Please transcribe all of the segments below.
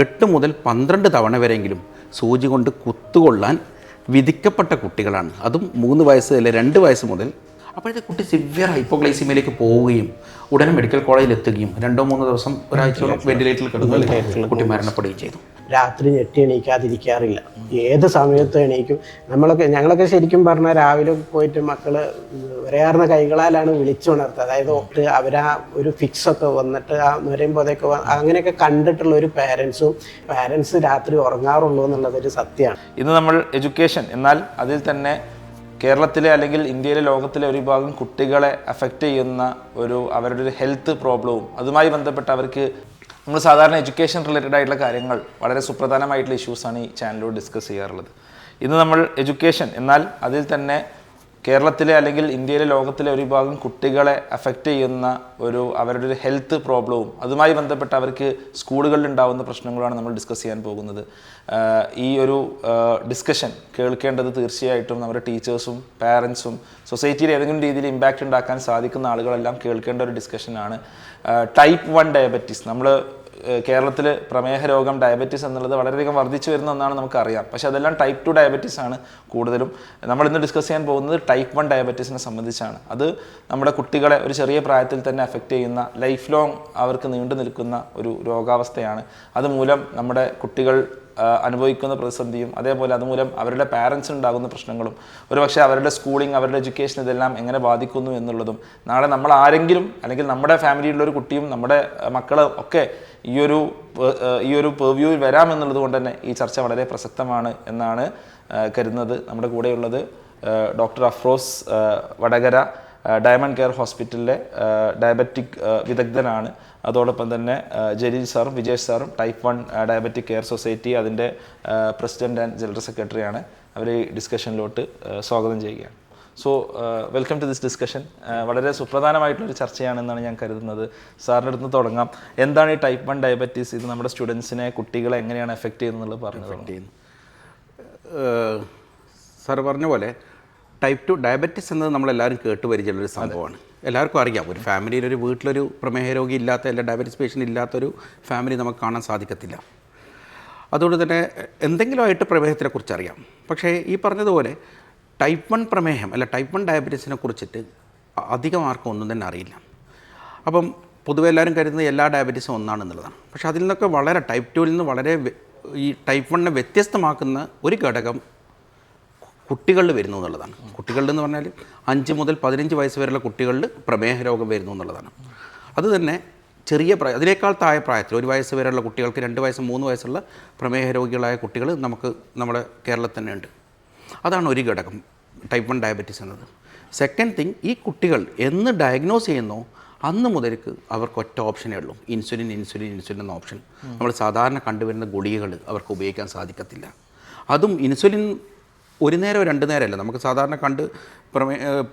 8 മുതൽ 12 തവണ വരെയെങ്കിലും സൂചി കൊണ്ട് കുത്തുകൊള്ളാൻ വിധിക്കപ്പെട്ട കുട്ടികളാണ്. അതും 3 വയസ്സ് അല്ലെ 2 വയസ്സ് മുതൽ. അപ്പോഴത്തെ കുട്ടി സിവിയർ ഹൈപ്പോഗ്ലൈസിമിയയിലേക്ക് പോവുകയും ഉടനെ മെഡിക്കൽ കോളേജിൽ എത്തുകയും 2-3 ദിവസം ഒരാഴ്ചയോളം വെന്റിലേറ്ററിൽ കിടന്ന് കുട്ടി മരണപ്പെടുകയും ചെയ്തു. രാത്രി ഞെട്ടി എണീക്കാതിരിക്കാറില്ല, ഏത് സമയത്തും എണീക്കും. ഞങ്ങളൊക്കെ ശരിക്കും പറഞ്ഞാൽ രാവിലെ പോയിട്ട് മക്കള് വിറയാർന്ന കൈകളാലാണ് വിളിച്ചുണർത്തുക. അതായത് അവരാ ഒരു ഫിക്സൊക്കെ വന്നിട്ട് ആ നുരയുമ്പോഴൊക്കെ അങ്ങനെയൊക്കെ കണ്ടിട്ടുള്ള ഒരു പാരൻസ് രാത്രി ഉറങ്ങാറുള്ളൂ എന്നുള്ളതൊരു സത്യമാണ്. ഇന്ന് നമ്മൾ എഡ്യൂക്കേഷൻ എന്നാൽ അതിൽ തന്നെ കേരളത്തിലെ അല്ലെങ്കിൽ ഇന്ത്യയിലെ ലോകത്തിലെ ഒരു വിഭാഗം കുട്ടികളെ അഫക്റ്റ് ചെയ്യുന്ന അവരുടെ ഒരു ഹെൽത്ത് പ്രോബ്ലവും അതുമായി ബന്ധപ്പെട്ട് അവർക്ക് നമ്മൾ സാധാരണ എഡ്യൂക്കേഷൻ റിലേറ്റഡ് ആയിട്ടുള്ള കാര്യങ്ങൾ വളരെ സുപ്രധാനമായിട്ടുള്ള ഇഷ്യൂസാണ് ഈ ചാനലിലൂടെ ഡിസ്കസ് ചെയ്യാറുള്ളത്. ഇന്ന് നമ്മൾ എഡ്യൂക്കേഷൻ എന്നാൽ അതിൽ തന്നെ കേരളത്തിലെ അല്ലെങ്കിൽ ഇന്ത്യയിലെ ലോകത്തിലെ ഒരു വിഭാഗം കുട്ടികളെ അഫക്റ്റ് ചെയ്യുന്ന അവരുടെ ഒരു ഹെൽത്ത് പ്രോബ്ലവും അതുമായി ബന്ധപ്പെട്ട് അവർക്ക് സ്കൂളുകളിൽ ഉണ്ടാകുന്ന പ്രശ്നങ്ങളാണ് നമ്മൾ ഡിസ്കസ് ചെയ്യാൻ പോകുന്നത്. ഈ ഡിസ്കഷൻ കേൾക്കേണ്ടത് തീർച്ചയായിട്ടും നമ്മുടെ ടീച്ചേഴ്സും പാരൻസും സൊസൈറ്റിയിൽ ഏതെങ്കിലും രീതിയിൽ ഇമ്പാക്റ്റ് ഉണ്ടാക്കാൻ സാധിക്കുന്ന ആളുകളെല്ലാം കേൾക്കേണ്ട ഒരു ഡിസ്കഷനാണ്. Type 1 diabetes. നമ്മൾ കേരളത്തിൽ പ്രമേഹ രോഗം ഡയബറ്റീസ് എന്നുള്ളത് വളരെയധികം വർദ്ധിച്ചു വരുന്ന ഒന്നാണ് നമുക്കറിയാം. പക്ഷേ അതെല്ലാം ടൈപ്പ് 2 ഡയബറ്റീസ് ആണ് കൂടുതലും. നമ്മൾ ഇന്ന് ഡിസ്കസ് ചെയ്യാൻ പോകുന്നത് ടൈപ്പ് 1 ഡയബറ്റീസിനെ സംബന്ധിച്ചാണ്. അത് നമ്മുടെ കുട്ടികളെ ഒരു ചെറിയ പ്രായത്തിൽ തന്നെ അഫക്റ്റ് ചെയ്യുന്ന, ലൈഫ് ലോങ് അവർക്ക് നീണ്ടു നിൽക്കുന്ന ഒരു രോഗാവസ്ഥയാണ്. അതുമൂലം നമ്മുടെ കുട്ടികൾ അനുഭവിക്കുന്ന പ്രതിസന്ധിയും അതേപോലെ അതുമൂലം അവരുടെ പാരൻസിന് ഉണ്ടാകുന്ന പ്രശ്നങ്ങളും ഒരുപക്ഷെ അവരുടെ സ്കൂളിംഗ്, അവരുടെ എഡ്യൂക്കേഷൻ ഇതെല്ലാം എങ്ങനെ ബാധിക്കുന്നു എന്നുള്ളതും, നാളെ നമ്മൾ ആരെങ്കിലും അല്ലെങ്കിൽ നമ്മുടെ ഫാമിലിയിലുള്ളൊരു കുട്ടിയും നമ്മുടെ മക്കളും ഒക്കെ ഈ ഒരു പെർവ്യൂവിൽ വരാമെന്നുള്ളത് കൊണ്ട് തന്നെ ഈ ചർച്ച വളരെ പ്രസക്തമാണ് എന്നാണ് കരുതുന്നത്. നമ്മുടെ കൂടെയുള്ളത് doctor Afroz Vadakara diamond care ഹോസ്പിറ്റലിലെ ഡയബറ്റിക് വിദഗ്ധനാണ്. അതോടൊപ്പം തന്നെ ജലീൽ സാറും വിജേഷ് സാറും ടൈപ്പ് 1 ഡയബറ്റിക് കെയർ സൊസൈറ്റി അതിൻ്റെ പ്രസിഡന്റ് ആൻഡ് ജനറൽ സെക്രട്ടറിയാണ്. അവർ ഈ ഡിസ്കഷനിലോട്ട് സ്വാഗതം ചെയ്യുകയാണ്. So welcome to this discussion. വളരെ സുപ്രധാനമായിട്ടുള്ളൊരു ചർച്ചയാണെന്നാണ് ഞാൻ കരുതുന്നത്. സാറിൻ്റെ അടുത്ത് തുടങ്ങാം. എന്താണ് ഈ ടൈപ്പ് 1 ഡയബറ്റീസ്? ഇത് നമ്മുടെ സ്റ്റുഡൻസിനെ, കുട്ടികളെ എങ്ങനെയാണ് എഫക്റ്റ് ചെയ്യുന്നത് പറഞ്ഞത്? സാർ പറഞ്ഞ പോലെ ടൈപ്പ് 2 ഡയബറ്റീസ് എന്നത് നമ്മളെല്ലാവരും കേട്ടുപരിചയമുള്ളൊരു സംഭവമാണ്. എല്ലാവർക്കും അറിയാം, ഒരു ഫാമിലിയിൽ ഒരു വീട്ടിലൊരു പ്രമേഹ രോഗി ഇല്ലാത്ത അല്ലെങ്കിൽ ഡയബറ്റീസ് പേഷ്യൻ്റ് ഇല്ലാത്തൊരു ഫാമിലി നമുക്ക് കാണാൻ സാധിക്കത്തില്ല. അതുകൊണ്ട് തന്നെ എന്തെങ്കിലുമായിട്ട് പ്രമേഹത്തിനെ കുറിച്ച് അറിയാം. പക്ഷേ ഈ പറഞ്ഞതുപോലെ ടൈപ്പ് 1 പ്രമേഹം അല്ല ടൈപ്പ് 1 ഡയബറ്റീസിനെ കുറിച്ചിട്ട് അധികം ആർക്കും ഒന്നും തന്നെ അറിയില്ല. അപ്പം പൊതുവെ എല്ലാവരും കരുതുന്നത് എല്ലാ ഡയബറ്റീസും ഒന്നാണെന്നുള്ളതാണ്. പക്ഷേ അതിൽ നിന്നൊക്കെ വളരെ ടൈപ്പ് 2 നിന്ന് വളരെ ഈ ടൈപ്പ് 1 വ്യത്യസ്തമാക്കുന്ന ഒരു ഘടകം കുട്ടികളിൽ വരുന്നു എന്നുള്ളതാണ്. കുട്ടികളിൽ എന്ന് പറഞ്ഞാൽ 5 മുതൽ 15 വയസ്സ് വരെയുള്ള കുട്ടികളിൽ പ്രമേഹ രോഗം വരുന്നു എന്നുള്ളതാണ്. അത് തന്നെ ചെറിയ അതിനേക്കാൾ താഴെ പ്രായത്തിൽ 1 വയസ്സ് വരെയുള്ള കുട്ടികൾക്ക്, 2 വയസ്സ് 3 വയസ്സുള്ള പ്രമേഹ രോഗികളായ കുട്ടികൾ നമ്മുടെ കേരളത്തിൽ തന്നെ ഉണ്ട്. അതാണ് ഒരു ഘടകം ടൈപ്പ് 1 ഡയബറ്റീസ് എന്നത്. സെക്കൻഡ് തിങ്, ഈ കുട്ടികൾ എന്ന് ഡയഗ്നോസ് ചെയ്യുന്നോ അന്ന് മുതൽക്ക് അവർക്ക് ഒറ്റ ഓപ്ഷനേ ഉള്ളൂ, ഇൻസുലിൻ എന്ന ഓപ്ഷൻ. നമ്മൾ സാധാരണ കണ്ടുവരുന്ന ഗുളികകൾ അവർക്ക് ഉപയോഗിക്കാൻ സാധിക്കത്തില്ല. അതും ഇൻസുലിൻ ഒരു നേരം 2 നേരമല്ല. നമുക്ക് സാധാരണ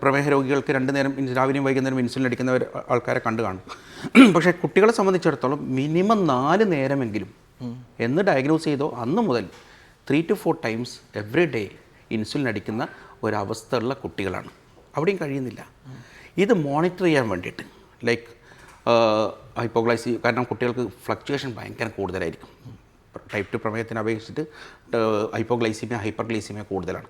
പ്രമേഹ രോഗികൾക്ക് 2 നേരം രാവിലെയും വൈകുന്നേരം ഇൻസുലിൻ അടിക്കുന്ന ആൾക്കാരെ കാണും. പക്ഷേ കുട്ടികളെ സംബന്ധിച്ചിടത്തോളം മിനിമം 4 നേരമെങ്കിലും എന്ന് ഡയഗ്നോസ് ചെയ്തോ അന്ന് മുതൽ 3 to 4 times every day insulin അടിക്കുന്ന ഒരവസ്ഥയുള്ള കുട്ടികളാണ്. അവിടെയും കഴിയുന്നില്ല. ഇത് മോണിറ്റർ ചെയ്യാൻ വേണ്ടിയിട്ട് ലൈക്ക് കാരണം കുട്ടികൾക്ക് ഫ്ലക്ച്വേഷൻ ഭയങ്കര കൂടുതലായിരിക്കും. ടൈപ്പ് 2 പ്രമേഹത്തിനെ അപേക്ഷിച്ചിട്ട് ഹൈപ്പോഗ്ലൈസീമിയ, ഹൈപ്പർഗ്ലൈസീമിയ കൂടുതലാണ്.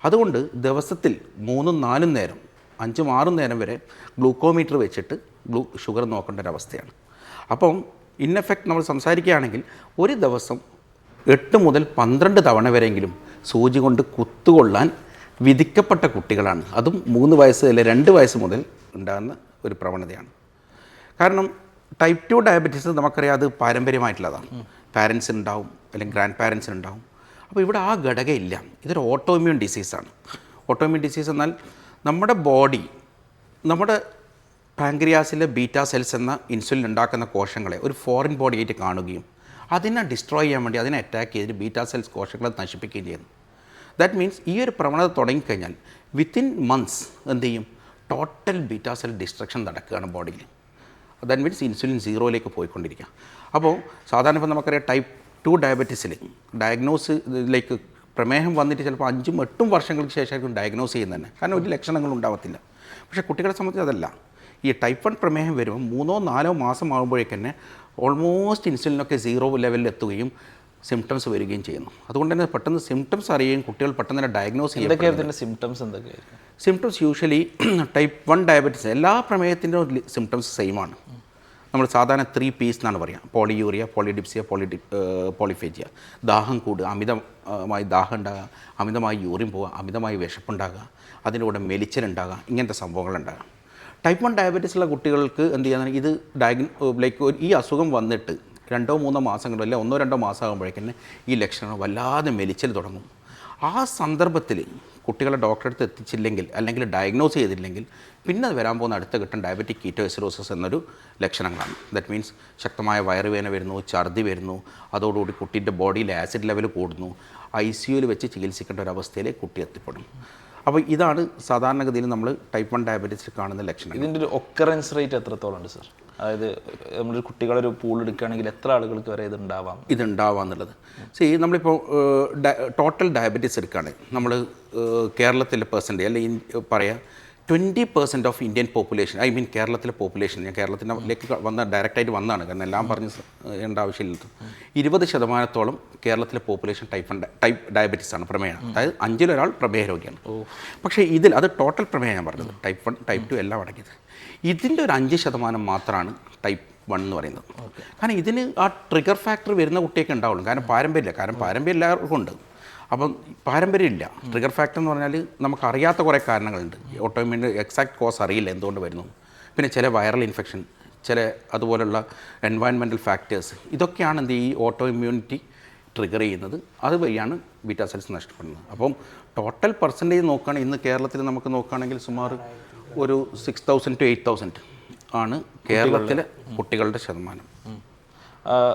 അതുകൊണ്ട് ദിവസത്തിൽ 3-4 നേരം, 5-6 നേരം വരെ ഗ്ലൂക്കോമീറ്റർ വെച്ചിട്ട് ഷുഗർ നോക്കേണ്ട ഒരവസ്ഥയാണ്. അപ്പം ഇൻ എഫക്റ്റ് നമ്മൾ സംസാരിക്കുകയാണെങ്കിൽ ഒരു ദിവസം 8 മുതൽ 12 തവണ വരെയെങ്കിലും സൂചി കൊണ്ട് കുത്തുകൊള്ളാൻ വിധിക്കപ്പെട്ട കുട്ടികളാണ്. അതും 3 വയസ്സ് അല്ലെ 2 വയസ്സ് മുതൽ ഉണ്ടാകുന്ന ഒരു പ്രവണതയാണ്. കാരണം ടൈപ്പ് 2 ഡയബറ്റീസ് നമുക്കറിയാം, അത് പാരമ്പര്യമായിട്ടുള്ളതാണ്. പാരൻസിനുണ്ടാവും അല്ലെങ്കിൽ ഗ്രാൻഡ് പാരൻസിനുണ്ടാവും. അപ്പോൾ ഇവിടെ ആ ഘടകം ഇല്ല. ഇതൊരു ഓട്ടോഇമ്മ്യൂൺ ഡിസീസാണ്. ഓട്ടോഇമ്മ്യൂൺ ഡിസീസ് എന്നാൽ നമ്മുടെ ബോഡി, നമ്മുടെ പാൻക്രിയാസിലെ ബീറ്റാ സെൽസ് എന്ന ഇൻസുലിൻ ഉണ്ടാക്കുന്ന കോശങ്ങളെ ഒരു ഫോറിൻ ബോഡിയായിട്ട് കാണുകയും അതിനെ ഡിസ്ട്രോയ് ചെയ്യാൻ വേണ്ടി അതിനെ അറ്റാക്ക് ചെയ്തിട്ട് ബീറ്റാ സെൽസ് കോശങ്ങളെ നശിപ്പിക്കുകയും ചെയ്യുന്നു. ദാറ്റ് മീൻസ് ഈ ഒരു പ്രവണത തുടങ്ങിക്കഴിഞ്ഞാൽ വിത്തിൻ മന്ത്സ് എന്ത് ചെയ്യും, ടോട്ടൽ ബീറ്റാ സെൽ ഡിസ്ട്രക്ഷൻ നടക്കുകയാണ് ബോഡിയിൽ. ദാറ്റ് മീൻസ് ഇൻസുലിൻ 0യിലേക്ക് പോയിക്കൊണ്ടിരിക്കുക. അപ്പോൾ സാധാരണ ഇപ്പോൾ നമുക്കറിയാം ടൈപ്പ് 2 ഡയബറ്റീസിൽ ഡയഗ്നോസിലേക്ക് പ്രമേഹം വന്നിട്ട് ചിലപ്പോൾ 5-8 വർഷങ്ങൾക്ക് ശേഷമായിരിക്കും ഡയഗ്നോസ് ചെയ്യുന്നത് തന്നെ. കാരണം ഒരു ലക്ഷണങ്ങളും ഉണ്ടാവത്തില്ല. പക്ഷേ കുട്ടികളെ സംബന്ധിച്ച് അതല്ല. ഈ ടൈപ്പ് 1 പ്രമേഹം വരുമ്പോൾ 3-4 മാസം ആകുമ്പോഴേക്ക് തന്നെ ഓൾമോസ്റ്റ് ഇൻസുലിനൊക്കെ 0 ലെവലിൽ എത്തുകയും സിംറ്റംസ് വരികയും ചെയ്യുന്നു. അതുകൊണ്ട് തന്നെ പെട്ടെന്ന് സിംറ്റംസ് അറിയുകയും കുട്ടികൾ പെട്ടെന്ന് തന്നെ ഡയഗ്നോസ് ചെയ്യും. എന്തൊക്കെയായിരുന്നു സിംറ്റംസ്? എന്തൊക്കെയായിരുന്നു സിംറ്റംസ്? യൂഷ്വലി ടൈപ്പ് 1 ഡയബറ്റീസ് എല്ലാ പ്രമേഹത്തിൻ്റെ സിംറ്റംസ് സെയിമാണ്. നമ്മൾ സാധാരണ 3 Ps എന്നാണ് പറയുക. Polyuria, polydipsia, polyphagia. ദാഹം കൂടുക, അമിതമായി ദാഹം ഉണ്ടാകുക, അമിതമായി യൂറിൻ പോവുക, അമിതമായി വിശപ്പുണ്ടാകുക, അതിൻ്റെ കൂടെ മെലിച്ചലുണ്ടാകുക, ഇങ്ങനത്തെ സംഭവങ്ങളുണ്ടാകുക. ടൈപ്പ് 1 ഡയബറ്റീസുള്ള കുട്ടികൾക്ക് എന്ത് ചെയ്യാൻ ഇത് ഈ അസുഖം വന്നിട്ട് 2-3 മാസങ്ങളോ അല്ലെ 1-2 മാസം ആകുമ്പോഴേക്കും ഈ ലക്ഷണങ്ങൾ വല്ലാതെ മെലിച്ചൽ തുടങ്ങും. ആ സന്ദർഭത്തിൽ കുട്ടികളെ ഡോക്ടറെ അടുത്ത് എത്തിച്ചില്ലെങ്കിൽ അല്ലെങ്കിൽ ഡയഗ്നോസ് ചെയ്തില്ലെങ്കിൽ പിന്നെ വരാൻ പോകുന്ന അടുത്ത ഘട്ടം ഡയബറ്റിക് കീറ്റോസിറോസിസ് എന്നൊരു ലക്ഷണങ്ങളാണ്. ദാറ്റ് മീൻസ് ശക്തമായ വയറുവേദന വരുന്നു, ഛർദി വരുന്നു, അതോടുകൂടി കുട്ടീൻ്റെ ബോഡിയിൽ ആസിഡ് ലെവൽ കൂടുന്നു, ICUയിൽ വെച്ച് ചികിത്സിക്കേണ്ട ഒരു അവസ്ഥയിലേക്ക് കുട്ടി എത്തിപ്പെടും. അപ്പോൾ ഇതാണ് സാധാരണഗതിയിൽ നമ്മൾ ടൈപ്പ് 1 ഡയബറ്റീസിൽ കാണുന്ന ലക്ഷണം. ഇതിൻ്റെ ഒരു ഒക്കറൻസ് റേറ്റ് എത്രത്തോളം ഉണ്ട് സർ? അതായത് നമ്മളൊരു കുട്ടികളൊരു പൂൾ എടുക്കുകയാണെങ്കിൽ എത്ര ആളുകൾക്ക് വരെ ഇതുണ്ടാവാം എന്നുള്ളത്. നമ്മളിപ്പോൾ ടോട്ടൽ ഡയബറ്റീസ് എടുക്കുകയാണെങ്കിൽ നമ്മൾ കേരളത്തിലെ പെർസെൻറ്റേജ് അല്ലെങ്കിൽ പറയാം 20% of Indian population, I mean കേരളത്തിലെ പോപ്പുലേഷൻ, ഞാൻ കേരളത്തിലേക്ക് ഡയറക്റ്റായിട്ട് വന്നതാണ്, കാരണം എല്ലാം പറഞ്ഞ് ചെയ്യേണ്ട ആവശ്യമില്ല. 20% കേരളത്തിലെ പോപ്പുലേഷൻ ടൈപ്പ് ഡയബറ്റീസ് ആണ്, പ്രമേയമാണ്. അതായത് 5-ൽ ഒരാൾ പ്രമേഹ രോഗിയാണ്. പക്ഷേ അത് ടോട്ടൽ പ്രമേയം ഞാൻ പറഞ്ഞത്, ടൈപ്പ് 1 ടൈപ്പ് 2 എല്ലാം അടങ്ങിയത്. ഇതിൻ്റെ ഒരു 5% മാത്രമാണ് ടൈപ്പ് 1 എന്ന് പറയുന്നത്. കാരണം ഇതിന് ആ ട്രിഗർ ഫാക്ടർ വരുന്ന കുട്ടിയൊക്കെ ഉണ്ടാവുള്ളൂ. കാരണം പാരമ്പര്യം എല്ലാവർക്കും ഉണ്ട്. അപ്പം പാരമ്പര്യമില്ല. ട്രിഗർ ഫാക്ടർ എന്ന് പറഞ്ഞാൽ നമുക്കറിയാത്ത കുറേ കാരണങ്ങളുണ്ട്. ഓട്ടോഇമ്മ്യൂൺ എക്സാക്ട് കോസ് അറിയില്ല എന്തുകൊണ്ട് വരുന്നു. പിന്നെ ചില വൈറൽ ഇൻഫെക്ഷൻ, ചില അതുപോലുള്ള എൻവയൺമെൻറ്റൽ ഫാക്ടേഴ്സ്, ഇതൊക്കെയാണ് ഈ ഓട്ടോ ഇമ്മ്യൂണിറ്റി ട്രിഗർ ചെയ്യുന്നത്. അതുവഴിയാണ് ബീറ്റാ സെൽസ് നഷ്ടപ്പെടുന്നത്. അപ്പം ടോട്ടൽ പെർസെൻറ്റേജ് നോക്കുകയാണെങ്കിൽ ഇന്ന് കേരളത്തിൽ നമുക്ക് നോക്കുകയാണെങ്കിൽ സുമാർ ഒരു 6,000 to 8,000 ആണ് കേരളത്തിലെ കുട്ടികളുടെ ശതമാനം.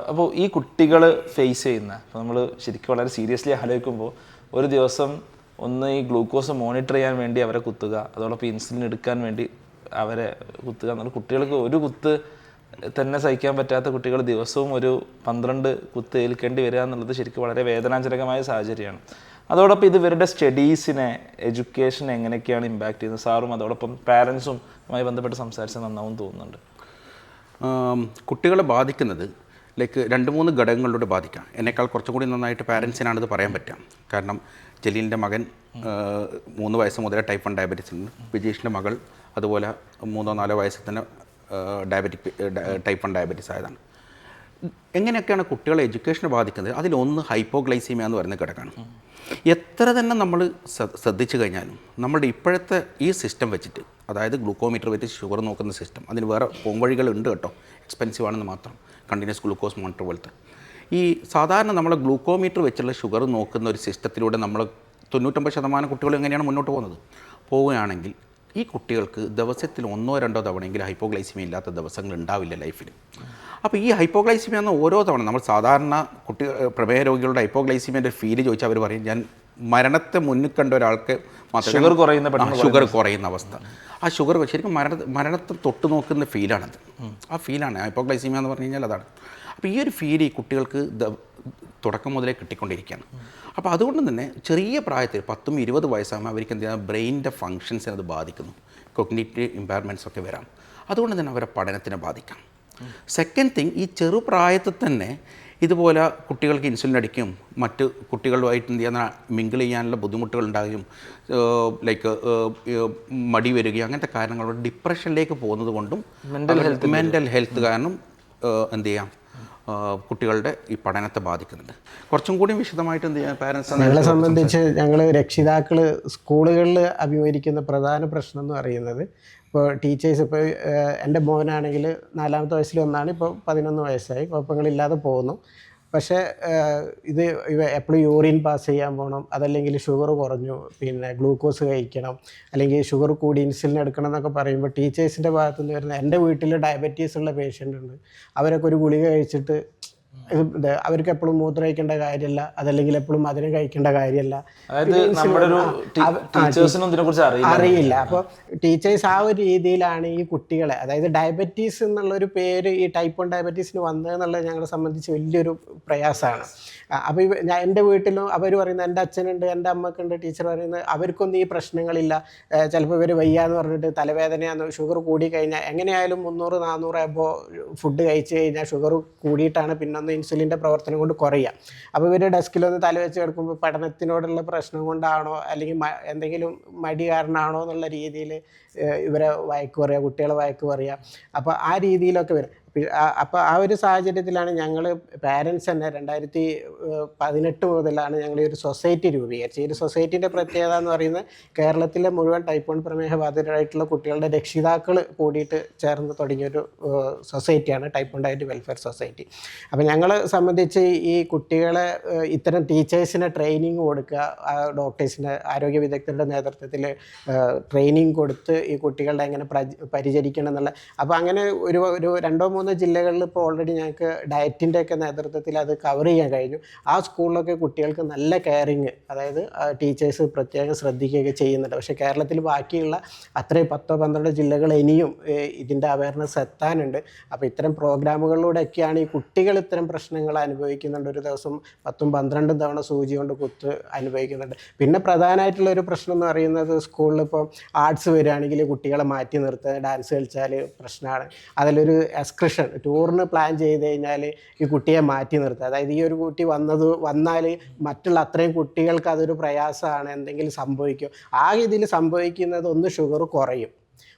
അപ്പോൾ ഈ കുട്ടികൾ ഫേസ് ചെയ്യുന്ന, അപ്പോൾ നമ്മൾ ശരിക്കും വളരെ സീരിയസ്ലി ആലോചിക്കുമ്പോൾ ഒരു ദിവസം ഒന്ന് ഈ ഗ്ലൂക്കോസ് മോണിറ്റർ ചെയ്യാൻ വേണ്ടി അവരെ കുത്തുക, അതോടൊപ്പം ഇൻസുലിൻ എടുക്കാൻ വേണ്ടി അവരെ കുത്തുക എന്നുള്ള, കുട്ടികൾക്ക് ഒരു കുത്ത് തന്നെ സഹിക്കാൻ പറ്റാത്ത കുട്ടികൾ ദിവസവും ഒരു 12 കുത്ത് ഏൽക്കേണ്ടി വരിക എന്നുള്ളത് ശരിക്കും വളരെ വേദനാജനകമായ സാഹചര്യമാണ്. അതോടൊപ്പം ഇത് ഇവരുടെ സ്റ്റഡീസിനെ, എഡ്യൂക്കേഷനെ എങ്ങനെയൊക്കെയാണ് ഇമ്പാക്റ്റ് ചെയ്യുന്നത്? സാറും അതോടൊപ്പം പാരൻസുമായി ബന്ധപ്പെട്ട് സംസാരിച്ചാൽ നന്നാവും തോന്നുന്നുണ്ട്. കുട്ടികളെ ബാധിക്കുന്നത് 2-3 ഘടകങ്ങളിലൂടെ ബാധിക്കാം. എന്നെക്കാൾ കുറച്ചും കൂടി നന്നായിട്ട് പാരൻസിനാണിത് പറയാൻ പറ്റുക. കാരണം ജലീലിൻ്റെ മകൻ 3 വയസ്സ് മുതലേ ടൈപ്പ് 1 ഡയബറ്റീസ് ഉണ്ട്. വിജീഷിൻ്റെ മകൾ അതുപോലെ 3-4 വയസ്സിൽ തന്നെ ടൈപ്പ് 1 ഡയബറ്റീസ് ആയതാണ്. എങ്ങനെയൊക്കെയാണ് കുട്ടികളെ എഡ്യൂക്കേഷനെ ബാധിക്കുന്നത്? അതിലൊന്ന് ഹൈപ്പോഗ്ലൈസീമിയ എന്ന് പറയുന്ന ഘടകമാണ്. എത്ര തന്നെ നമ്മൾ ശ്രദ്ധിച്ചു കഴിഞ്ഞാലും നമ്മളുടെ ഇപ്പോഴത്തെ ഈ സിസ്റ്റം വെച്ചിട്ട്, അതായത് ഗ്ലൂക്കോമീറ്റർ വെച്ച് ഷുഗർ നോക്കുന്ന സിസ്റ്റം, അതിന് വേറെ പോംവഴികളുണ്ട് കേട്ടോ, എക്സ്പെൻസീവ് ആണെന്ന് മാത്രം. കണ്ടിന്യൂസ് ഗ്ലൂക്കോസ് മോണിറ്റർ പോലത്തെ ഈ സാധാരണ നമ്മൾ ഗ്ലൂക്കോമീറ്റർ വെച്ചുള്ള ഷുഗർ നോക്കുന്ന ഒരു സിസ്റ്റത്തിലൂടെ നമ്മൾ 99% കുട്ടികൾ എങ്ങനെയാണ് മുന്നോട്ട് പോവുകയാണെങ്കിൽ ഈ കുട്ടികൾക്ക് ദിവസത്തിൽ 1-2 തവണയെങ്കിലും ഹൈപ്പോഗ്ലൈസിമിയ ഇല്ലാത്ത ദിവസങ്ങൾ ഉണ്ടാവില്ല ലൈഫിൽ. അപ്പോൾ ഈ ഹൈപ്പോഗ്ലൈസിമിയ എന്ന ഓരോ തവണ നമ്മൾ സാധാരണ പ്രമേഹ രോഗികളുടെ ഹൈപ്പോഗ്ലൈസിമിയൻ്റെ ഫീല് ചോദിച്ചാൽ അവർ പറയും, ഞാൻ മരണത്തെ മുന്നിൽ കണ്ട ഒരാൾക്ക് ഷുഗർ കുറയുന്ന അവസ്ഥ. ആ ഷുഗർ ശരിക്കും മരണത്തെ തൊട്ട് നോക്കുന്ന ഫീലാണത്. ആ ഫീലാണ് ഹൈപ്പോഗ്ലൈസിമിയ എന്ന് പറഞ്ഞു കഴിഞ്ഞാൽ അതാണ്. അപ്പോൾ ഈ ഒരു ഫീൽ ഈ കുട്ടികൾക്ക് തുടക്കം മുതലേ കിട്ടിക്കൊണ്ടിരിക്കുകയാണ്. അപ്പോൾ അതുകൊണ്ട് തന്നെ ചെറിയ പ്രായത്തിൽ 10-20 വയസ്സാകുമ്പോൾ അവർക്ക് എന്ത് ചെയ്യുക, ബ്രെയിനിൻ്റെ ഫങ്ഷൻസിനെ അത് ബാധിക്കുന്നു. കൊഗ്നിറ്റീവ് ഇമ്പയർമെൻറ്റ്സ് ഒക്കെ വരാം. അതുകൊണ്ട് തന്നെ അവരെ പഠനത്തിനെ ബാധിക്കാം. സെക്കൻഡ് തിങ്, ഈ ചെറുപ്രായത്തിൽ തന്നെ ഇതുപോലെ കുട്ടികൾക്ക് ഇൻസുലിൻ അടിക്കും, മറ്റ് കുട്ടികളുമായിട്ട് എന്ത് ചെയ്യുന്ന മിങ്കിൾ ചെയ്യാനുള്ള ബുദ്ധിമുട്ടുകൾ ഉണ്ടാകുകയും മടി വരികയും അങ്ങനത്തെ കാരണങ്ങളോട് ഡിപ്രഷനിലേക്ക് പോകുന്നത് കൊണ്ടും മെൻ്റൽ ഹെൽത്ത് കാരണം എന്ത് ചെയ്യാം, കുട്ടികളുടെ ഈ പഠനത്തെ ബാധിക്കുന്നുണ്ട്. കുറച്ചും കൂടി വിശദമായിട്ട് എന്ത് ചെയ്യാൻ പാരൻസ് ഞങ്ങളെ സംബന്ധിച്ച് ഞങ്ങൾ രക്ഷിതാക്കൾ സ്കൂളുകളിൽ അഭിമുഖീകരിക്കുന്ന പ്രധാന പ്രശ്നം എന്ന് പറയുന്നത്, ഇപ്പോൾ ടീച്ചേഴ്സ്, ഇപ്പോൾ എൻ്റെ മോനാണെങ്കിൽ 4ാമത്തെ വയസ്സിൽ വന്നാണ്, ഇപ്പോൾ 11 വയസ്സായി, കുഴപ്പങ്ങളില്ലാതെ പോകുന്നു. പക്ഷേ ഇത് എപ്പോഴും യൂറിൻ പാസ് ചെയ്യാൻ പോകണം, അതല്ലെങ്കിൽ ഷുഗർ കുറഞ്ഞു, പിന്നെ ഗ്ലൂക്കോസ് കഴിക്കണം, അല്ലെങ്കിൽ ഷുഗർ കൂടി ഇൻസുലിൻ എടുക്കണം എന്നൊക്കെ പറയുമ്പോൾ ടീച്ചേഴ്സിൻ്റെ ഭാഗത്തു നിന്ന് വരുന്ന, എൻ്റെ വീട്ടിൽ ഡയബറ്റീസ് ഉള്ള പേഷ്യൻ്റ് ഉണ്ട്, അവരൊക്കെ ഒരു ഗുളിക കഴിച്ചിട്ട് അവർക്ക് എപ്പോഴും മൂത്രം കഴിക്കേണ്ട കാര്യമല്ല, അതല്ലെങ്കിൽ എപ്പോഴും മധുരം കഴിക്കേണ്ട കാര്യമല്ല. അതായത് നമ്മുടെ ഒരു ടീച്ചേഴ്സിനും ഇതിനെക്കുറിച്ച് അറിയില്ല. അപ്പോൾ ടീച്ചേഴ്സ് ആ ഒരു രീതിയിലാണ് ഈ കുട്ടികളെ, അതായത് ഡയബറ്റീസ് എന്നുള്ളൊരു പേര് ഈ ടൈപ്പ് 1 ഡയബറ്റീസിന് വന്നതെന്നുള്ളത് ഞങ്ങളെ സംബന്ധിച്ച് വലിയൊരു പ്രയാസമാണ്. അപ്പോൾ ഞാൻ എൻ്റെ വീട്ടിലും അവർ പറയുന്നത്, എൻ്റെ അച്ഛനുണ്ട്, എൻ്റെ അമ്മക്കുണ്ട്, ടീച്ചർ പറയുന്നത് അവർക്കൊന്നും ഈ പ്രശ്നങ്ങളില്ല. ചിലപ്പോൾ ഇവർ വയ്യാന്ന് പറഞ്ഞിട്ട് തലവേദനയാന്ന്, ഷുഗർ കൂടിക്കഴിഞ്ഞാൽ എങ്ങനെയായാലും 300-400 എബോ ഫുഡ് കഴിച്ച് കഴിഞ്ഞാൽ ഷുഗർ കൂടിയിട്ടാണ് പിന്നൊന്ന് ഇൻസുലിൻ്റെ പ്രവർത്തനം കൊണ്ട് കുറയുക. അപ്പോൾ ഇവർ ഡെസ്കിലൊന്ന് തലവെച്ച് കിടക്കുമ്പോൾ പഠനത്തിനോടുള്ള പ്രശ്നം കൊണ്ടാണോ അല്ലെങ്കിൽ എന്തെങ്കിലും മടി കാരണമാണോ എന്നുള്ള രീതിയിൽ ഇവരെ വഴക്ക് പറയുക, കുട്ടികളെ വഴക്ക് പറയുക. അപ്പോൾ ആ രീതിയിലൊക്കെ വരും. അപ്പോൾ ആ ഒരു സാഹചര്യത്തിലാണ് ഞങ്ങൾ പാരൻസ് തന്നെ 2018 മുതലാണ് ഞങ്ങൾ ഈ ഒരു സൊസൈറ്റി രൂപീകരിച്ചത്. ഈ ഒരു സൊസൈറ്റീൻ്റെ പ്രത്യേകത എന്ന് പറയുന്നത് കേരളത്തിലെ മുഴുവൻ ടൈപ്പ് 1 പ്രമേഹ ബാധിതരായിട്ടുള്ള കുട്ടികളുടെ രക്ഷിതാക്കൾ കൂടിയിട്ട് ചേർന്ന് തുടങ്ങിയൊരു സൊസൈറ്റിയാണ് ടൈപ്പ് 1 ഡയബറ്റിക് വെൽഫെയർ സൊസൈറ്റി. അപ്പോൾ ഞങ്ങളെ സംബന്ധിച്ച് ഈ കുട്ടികളെ ഇത്തരം ടീച്ചേഴ്സിനെ ട്രെയിനിങ് കൊടുക്കുക, ഡോക്ടേഴ്സിൻ്റെ ആരോഗ്യ വിദഗ്ധരുടെ നേതൃത്വത്തിൽ ട്രെയിനിങ് കൊടുത്ത് ഈ കുട്ടികളുടെ എങ്ങനെ പരിചരിക്കണം എന്നുള്ള. അപ്പോൾ അങ്ങനെ ഒരു 2-3 ജില്ലകളിൽ ഇപ്പോൾ ഓൾറെഡി ഞങ്ങൾക്ക് ഡയറ്റിൻ്റെ ഒക്കെ നേതൃത്വത്തിൽ അത് കവർ ചെയ്യാൻ കഴിഞ്ഞു. ആ സ്കൂളിലൊക്കെ കുട്ടികൾക്ക് നല്ല കെയറിങ്, അതായത് ടീച്ചേഴ്സ് പ്രത്യേകം ശ്രദ്ധിക്കുകയൊക്കെ ചെയ്യുന്നുണ്ട്. പക്ഷേ കേരളത്തിൽ ബാക്കിയുള്ള അത്രയും 10-12 ജില്ലകൾ ഇനിയും ഇതിൻ്റെ അവയർനെസ് എത്താനുണ്ട്. അപ്പോൾ ഇത്തരം പ്രോഗ്രാമുകളിലൂടെയൊക്കെയാണ് ഈ കുട്ടികൾ ഇത്തരം പ്രശ്നങ്ങൾ അനുഭവിക്കുന്നുണ്ട്. ഒരു ദിവസം 10-12 തവണ സൂചി കൊണ്ട് കുത്ത് അനുഭവിക്കുന്നുണ്ട്. പിന്നെ പ്രധാനമായിട്ടുള്ളൊരു പ്രശ്നം എന്ന് പറയുന്നത് സ്കൂളിൽ ഇപ്പോൾ ആർട്സ് വരികയാണെങ്കിൽ കുട്ടികളെ മാറ്റി നിർത്തുക, ഡാൻസ് കളിച്ചാൽ പ്രശ്നമാണ്. അതിലൊരു എക്സ്കർഷൻ ടൂറിന് പ്ലാൻ ചെയ്ത് കഴിഞ്ഞാൽ ഈ കുട്ടിയെ മാറ്റി നിർത്തുക. അതായത് ഈ ഒരു കുട്ടി വന്നാൽ മറ്റുള്ള അത്രയും കുട്ടികൾക്ക് അതൊരു പ്രയാസമാണ്, എന്തെങ്കിലും സംഭവിക്കും. ആ ഇതിൽ സംഭവിക്കുന്നത് ഒന്ന് ഷുഗർ കുറയും,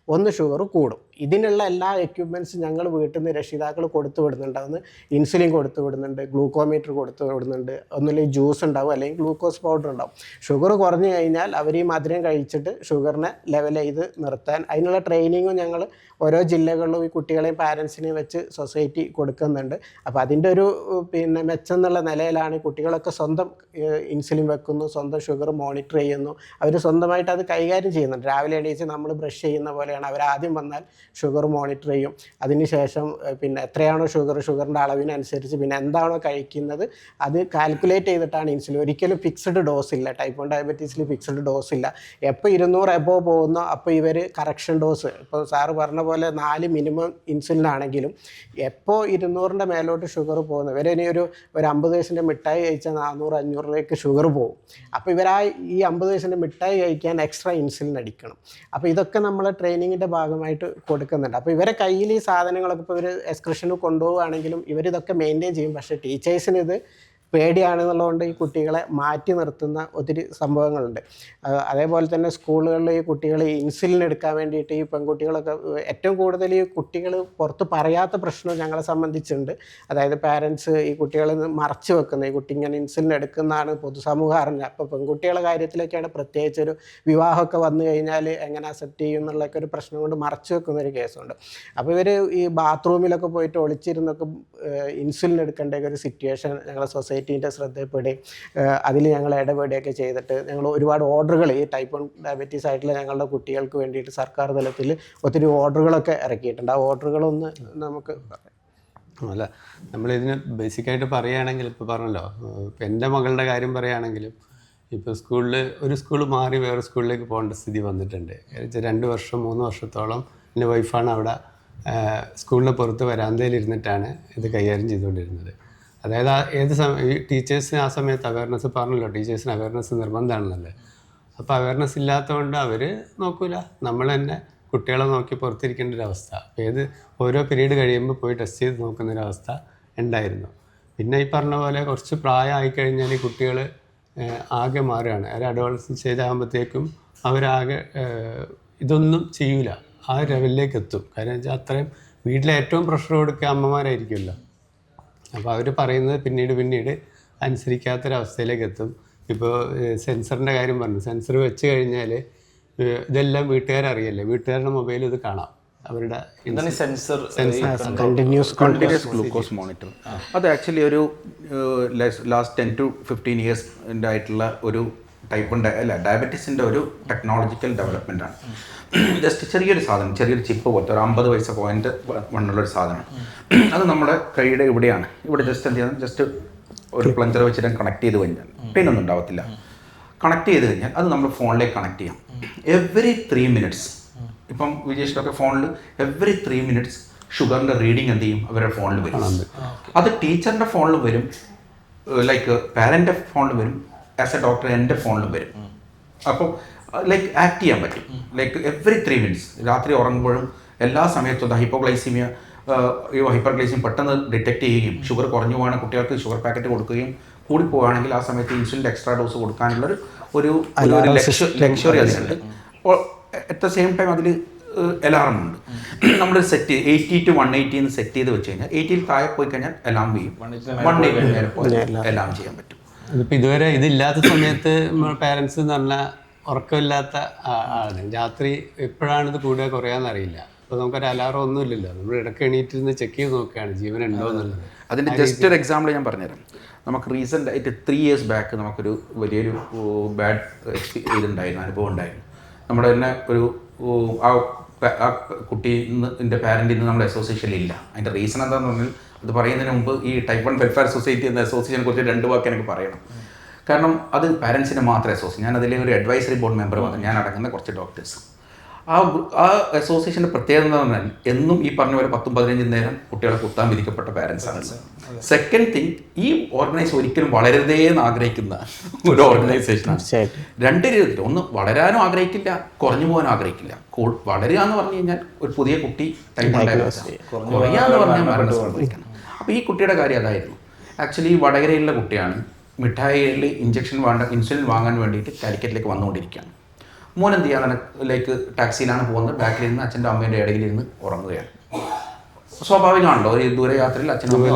ഒന്ന് ഷുഗർ കൂടും. ഇതിനുള്ള എല്ലാ എക്യുപ്മെൻറ്റ്സും ഞങ്ങൾ വീട്ടിൽ നിന്ന് രക്ഷിതാക്കൾ കൊടുത്തു വിടുന്നുണ്ട്. അന്ന് ഇൻസുലിൻ കൊടുത്തു വിടുന്നുണ്ട്, ഗ്ലൂക്കോമീറ്റർ കൊടുത്തു വിടുന്നുണ്ട്, ഒന്നുമില്ലെങ്കിൽ ജ്യൂസ് ഉണ്ടാവും, അല്ലെങ്കിൽ ഗ്ലൂക്കോസ് പൗഡർ ഉണ്ടാവും. ഷുഗർ കുറഞ്ഞു കഴിഞ്ഞാൽ അവർ ഈ മധുരം കഴിച്ചിട്ട് ഷുഗറിനെ ലെവൽ ചെയ്ത് നിർത്താൻ അതിനുള്ള ട്രെയിനിങ്ങും ഞങ്ങൾ ഓരോ ജില്ലകളിലും ഈ കുട്ടികളെയും പാരൻസിനെയും വെച്ച് സൊസൈറ്റി കൊടുക്കുന്നുണ്ട്. അപ്പോൾ അതിൻ്റെ ഒരു മെച്ചം എന്നുള്ള നിലയിലാണ് കുട്ടികളൊക്കെ സ്വന്തം ഇൻസുലിൻ വെക്കുന്നു, സ്വന്തം ഷുഗർ മോണിറ്റർ ചെയ്യുന്നു, അവർ സ്വന്തമായിട്ട് അത് കൈകാര്യം ചെയ്യുന്നുണ്ട്. രാവിലെ എണീച്ച് നമ്മൾ ബ്രഷ് ചെയ്യുന്ന പോലെയാണ്. അവരാദ്യം വന്നാൽ ഷുഗർ മോണിറ്റർ ചെയ്യും, അതിനുശേഷം എത്രയാണോ ഷുഗറിൻ്റെ അളവിനനുസരിച്ച് എന്താണോ കഴിക്കുന്നത് അത് കാൽക്കുലേറ്റ് ചെയ്തിട്ടാണ് ഇൻസുലിൻ. ഒരിക്കലും ഫിക്സ്ഡ് ഡോസ് ഇല്ല, ടൈപ്പ് 1 ഡയബറ്റീസിൽ ഫിക്സ്ഡ് ഡോസ് ഇല്ല. എപ്പോൾ 200 എബോ പോകുന്നോ അപ്പോൾ ഇവർ കറക്ഷൻ ഡോസ്, ഇപ്പോൾ സാറ് പറഞ്ഞ പോലെ 4 മിനിമം ഇൻസുലിൻ ആണെങ്കിലും എപ്പോൾ 200ൻ്റെ മേലോട്ട് ഷുഗർ പോകുന്നു, ഇവരിനി ഒരു 50 വയസ്സിൻ്റെ മിഠായി കഴിച്ചാൽ 400-500ലേക്ക് ഷുഗർ പോകും. അപ്പോൾ ഈ 50 വയസ്സിൻ്റെ മിഠായി കഴിക്കാൻ എക്സ്ട്രാ ഇൻസുലിൻ അടിക്കണം. അപ്പോൾ ഇതൊക്കെ നമ്മൾ ട്രെയിനിങ്ങിൻ്റെ ഭാഗമായിട്ട് കൊടുക്കുന്നുണ്ട്. അപ്പോൾ ഇവരെ കയ്യിൽ ഈ സാധനങ്ങളൊക്കെ ഇപ്പോൾ ഇവർ എക്സ്കർഷന് കൊണ്ടുപോവുകയാണെങ്കിലും ഇവരിതൊക്കെ മെയിൻറ്റെയിൻ ചെയ്യും. പക്ഷേ ടീച്ചേഴ്സിന് ഇത് പേടിയാണെന്നുള്ളതുകൊണ്ട് ഈ കുട്ടികളെ മാറ്റി നിർത്തുന്ന ഒത്തിരി സംഭവങ്ങളുണ്ട്. അതേപോലെ തന്നെ സ്കൂളുകളിൽ ഈ കുട്ടികൾ ഇൻസുലിൻ എടുക്കാൻ വേണ്ടിയിട്ട് ഈ പെൺകുട്ടികളൊക്കെ ഏറ്റവും കൂടുതൽ ഈ കുട്ടികൾ പുറത്ത് പറയാത്ത പ്രശ്നം ഞങ്ങളെ സംബന്ധിച്ചുണ്ട്. അതായത് പാരൻസ് ഈ കുട്ടികളെ മറച്ചു വെക്കുന്നത്, ഈ കുട്ടി ഇങ്ങനെ ഇൻസുലിൻ എടുക്കുന്നതാണ് പൊതുസമൂഹം അറിഞ്ഞത്. അപ്പോൾ പെൺകുട്ടികളുടെ കാര്യത്തിലൊക്കെയാണ് പ്രത്യേകിച്ചൊരു വിവാഹമൊക്കെ വന്നു കഴിഞ്ഞാൽ എങ്ങനെ അക്സെപ്റ്റ് ചെയ്യും എന്നുള്ളൊക്കെ ഒരു പ്രശ്നം കൊണ്ട് മറച്ചു വെക്കുന്നൊരു കേസുണ്ട്. അപ്പോൾ ഇവർ ഈ ബാത്റൂമിലൊക്കെ പോയിട്ട് ഒളിച്ചിരുന്നൊക്കെ ഇൻസുലിൻ എടുക്കേണ്ട ഒരു സിറ്റുവേഷൻ ഞങ്ങളെ സൊസൈറ്റീൻ്റെ ശ്രദ്ധയിൽപ്പെടുകയും അതിൽ ഞങ്ങൾ ഇടപെടുകയൊക്കെ ചെയ്തിട്ട് ഞങ്ങൾ ഒരുപാട് ഓർഡറുകൾ ഈ ടൈപ്പ് 1 ഡയബറ്റീസ് ആയിട്ടുള്ള ഞങ്ങളുടെ കുട്ടികൾക്ക് വേണ്ടിയിട്ട് സർക്കാർ തലത്തിൽ ഒത്തിരി ഓർഡറുകളൊക്കെ ഇറക്കിയിട്ടുണ്ട്. ആ ഓർഡറുകളൊന്ന് നമുക്ക് അല്ല, നമ്മളിതിന് ബേസിക്കായിട്ട് പറയുകയാണെങ്കിൽ ഇപ്പോൾ പറഞ്ഞല്ലോ, ഇപ്പോൾ എൻ്റെ മകളുടെ കാര്യം പറയുകയാണെങ്കിലും ഇപ്പോൾ ഒരു സ്കൂൾ മാറി വേറെ സ്കൂളിലേക്ക് പോകേണ്ട സ്ഥിതി വന്നിട്ടുണ്ട്. 2 വർഷം 3 വർഷത്തോളം എൻ്റെ വൈഫാണ് അവിടെ സ്കൂളിന് പുറത്ത് വരാന്തയിലിരുന്നിട്ടാണ് ഇത് കൈകാര്യം ചെയ്തുകൊണ്ടിരുന്നത്. അതായത് ഏത് ഈ ടീച്ചേഴ്സിന് ആ സമയത്ത് അവയർനെസ് പറഞ്ഞല്ലോ, ടീച്ചേഴ്സിന് അവയർനെസ് നിർബന്ധമാണെന്നല്ലേ. അപ്പോൾ അവയർനെസ് ഇല്ലാത്തതുകൊണ്ട് അവർ നോക്കൂല, നമ്മൾ തന്നെ കുട്ടികളെ നോക്കി പുറത്തിരിക്കേണ്ട ഒരവസ്ഥ. അപ്പോൾ ഓരോ പീരീഡ് കഴിയുമ്പോൾ പോയി ടെസ്റ്റ് ചെയ്ത് നോക്കുന്നൊരവസ്ഥ ഉണ്ടായിരുന്നു. പിന്നെ ഈ പറഞ്ഞ പോലെ കുറച്ച് പ്രായമായി കഴിഞ്ഞാൽ ഈ കുട്ടികൾ ആകെ മാറുകയാണ്. ഒരു അഡോളസൻസ് സ്റ്റേജ് ആകുമ്പോഴത്തേക്കും അവരാകെ ഇതൊന്നും ചെയ്യൂല, ആ ലെവലിലേക്ക് എത്തും. കാരണം വെച്ചാൽ അത്രയും വീട്ടിലെ ഏറ്റവും പ്രഷർ കൊടുക്കുക അമ്മമാരായിരിക്കുമല്ലോ. അപ്പോൾ അവർ പറയുന്നത് പിന്നീട് അനുസരിക്കാത്തൊരവസ്ഥയിലേക്ക് എത്തും. ഇപ്പോൾ സെൻസറിൻ്റെ കാര്യം പറഞ്ഞു, സെൻസർ വെച്ച് കഴിഞ്ഞാൽ ഇതെല്ലാം വീട്ടുകാരറിയല്ലേ, വീട്ടുകാരുടെ മൊബൈലിൽ ഇത് കാണാം. അവരുടെ സെൻസർ കണ്ടിന്യൂസ് ഗ്ലൂക്കോസ് മോണിറ്റർ. അത് ആക്ച്വലി ഒരു ലാസ്റ്റ് 10 to 15 years ആയിട്ടുള്ള ഒരു ടൈപ്പ് 1 അല്ല ഡയബറ്റീസിൻ്റെ ഒരു ടെക്നോളജിക്കൽ ഡെവലപ്മെൻ്റ് ആണ്. ജസ്റ്റ് ചെറിയൊരു സാധനം, ചെറിയൊരു ചിപ്പ് പോലത്തെ ഒരു 50 പൈസ പോയിന്റ് വണ്ണുള്ളൊരു സാധനമാണ്. അത് നമ്മുടെ കൈയുടെ ഇവിടെയാണ്. ഇവിടെ ജസ്റ്റ് എന്ത് ചെയ്യുന്നത്, ജസ്റ്റ് ഒരു പ്ലഞ്ചർ വെച്ചിട്ട് കണക്ട് ചെയ്ത് കഴിഞ്ഞാൽ പെയിനൊന്നും ഉണ്ടാവത്തില്ല. കണക്ട് ചെയ്ത് കഴിഞ്ഞാൽ അത് നമ്മൾ ഫോണിലേക്ക് കണക്ട് ചെയ്യാം. എവറി 3 minutes, ഇപ്പം വിജേഷിലൊക്കെ ഫോണിൽ എവറി 3 minutes ഷുഗറിൻ്റെ റീഡിങ് എന്ത് ചെയ്യും, അവരുടെ ഫോണിൽ വരും. അത് ടീച്ചറിൻ്റെ ഫോണിലും വരും, ലൈക്ക് പാരൻ്റെ ഫോണിൽ വരും, ആസ് എ ഡോക്ടർ എൻ്റെ ഫോണിലും വരും. അപ്പോൾ ലൈക്ക് ആക്ട് ചെയ്യാൻ പറ്റും. ലൈക്ക് എവറി 3 minutes രാത്രി ഉറങ്ങുമ്പോഴും എല്ലാ സമയത്തും ഹൈപ്പോഗ്ലൈസീമിയ ഹൈപ്പർഗ്ലൈസീമിയ പെട്ടെന്ന് ഡിറ്റക്ട് ചെയ്യുകയും ഷുഗർ കുറഞ്ഞു പോവുകയാണെങ്കിൽ കുട്ടികൾക്ക് ഷുഗർ പാക്കറ്റ് കൊടുക്കുകയും കൂടി പോവുകയാണെങ്കിൽ ആ സമയത്ത് ഇൻസുലിൻ്റെ എക്സ്ട്രാ ഡോസ് കൊടുക്കാനുള്ളൊരു ഒരു ലക്ഷറി അതിനുണ്ട്. അറ്റ് ദ സെയിം ടൈം അതിൽ അലാറം ഉണ്ട്. നമ്മൾ സെറ്റ് 80 to 180 സെറ്റ് ചെയ്ത് വെച്ച് കഴിഞ്ഞാൽ 80 താഴെ പോയി കഴിഞ്ഞാൽ അലാം ചെയ്യും, 180 നേരെ പോയി അലാം ചെയ്യാൻ പറ്റും. ഇതിപ്പോൾ ഇതുവരെ ഇതില്ലാത്ത സമയത്ത് നമ്മുടെ പാരൻസ് എന്ന് പറഞ്ഞാൽ ഉറക്കമില്ലാത്ത ആണ്. രാത്രി എപ്പോഴാണിത് കൂടുക കുറയാന്നറിയില്ല. അപ്പോൾ നമുക്കൊരു അലാറം ഒന്നും ഇല്ലല്ലോ. നമ്മൾ ഇടയ്ക്ക് എണീറ്റിരുന്ന് ചെക്ക് ചെയ്ത് നോക്കുകയാണ് ജീവൻ ഉണ്ടോ എന്നുള്ളത്. അതിൻ്റെ ജസ്റ്റ് ഒരു എക്സാമ്പിൾ ഞാൻ പറഞ്ഞുതരാം. നമുക്ക് റീസെൻ്റ് ആയിട്ട് 3 years ബാക്ക് നമുക്കൊരു വലിയൊരു ബാഡ് ഇതുണ്ടായിരുന്നു, അനുഭവം ഉണ്ടായിരുന്നു. നമ്മുടെ തന്നെ ഒരു ആ കുട്ടി എൻ്റെ പാരൻ്റ് ഇന്ന് നമ്മുടെ അസോസിയേഷനിലില്ല. അതിൻ്റെ റീസൺ എന്താണെന്ന് പറഞ്ഞാൽ അത് പറയുന്നതിന് മുമ്പ് ഈ ടൈപ്പ് 1 വെൽഫെയർ സൊസൈറ്റി എന്ന അസോസിയേഷനെ കുറിച്ച് 2 വാക്ക് എനിക്ക് പറയണം. കാരണം അത് പാരൻസിന് മാത്രമേ അസോസിയേഷൻ. ഞാൻ അതിലെ ഒരു അഡ്വൈസറി ബോർഡ് മെമ്പർ വന്നു, ഞാൻ അടങ്ങുന്ന കുറച്ച് ഡോക്ടേഴ്സ്. ആ അസോസിയേഷൻ്റെ പ്രത്യേകത എന്ന് പറഞ്ഞാൽ എന്നും ഈ പറഞ്ഞ പോലെ 10-15 നേരം കുട്ടികളെ കുത്താൻ വിധിക്കപ്പെട്ട പാരൻസാണ്. സെക്കൻഡ് തിങ്, ഈ ഓർഗനൈസ് ഒരിക്കലും വളരരുതേ എന്ന് ആഗ്രഹിക്കുന്ന ഒരു ഓർഗനൈസേഷനാണ്. 2 രീതിയിൽ, ഒന്ന് വളരാനും ആഗ്രഹിക്കില്ല, കുറഞ്ഞു പോകാനും ആഗ്രഹിക്കില്ല. വളരുക എന്ന് പറഞ്ഞു കഴിഞ്ഞാൽ ഒരു പുതിയ കുട്ടി കുറയുക എന്ന് പറഞ്ഞാൽ മരണം സംഭവിക്കണം. അപ്പോൾ ഈ കുട്ടിയുടെ കാര്യം അതായിരുന്നു. ആക്ച്വലി വടകരയിലുള്ള കുട്ടിയാണ്. മിഠായിയിൽ ഇൻസുലിൻ വാങ്ങാൻ വേണ്ടിയിട്ട് കാലിക്കറ്റിലേക്ക് വന്നുകൊണ്ടിരിക്കുകയാണ്. മോൻ എന്ത് ചെയ്യാൻ ലൈക്ക് ടാക്സിയിലാണ് പോകുന്നത്, ബാക്കിലിരുന്ന് അച്ഛൻ്റെ അമ്മേൻ്റെ ഇടയിലിരുന്ന് ഉറങ്ങുകയാണ്. സ്വാഭാവികമാണല്ലോ, ഒരു ദൂരയാത്രയിൽ അച്ഛനും അമ്മ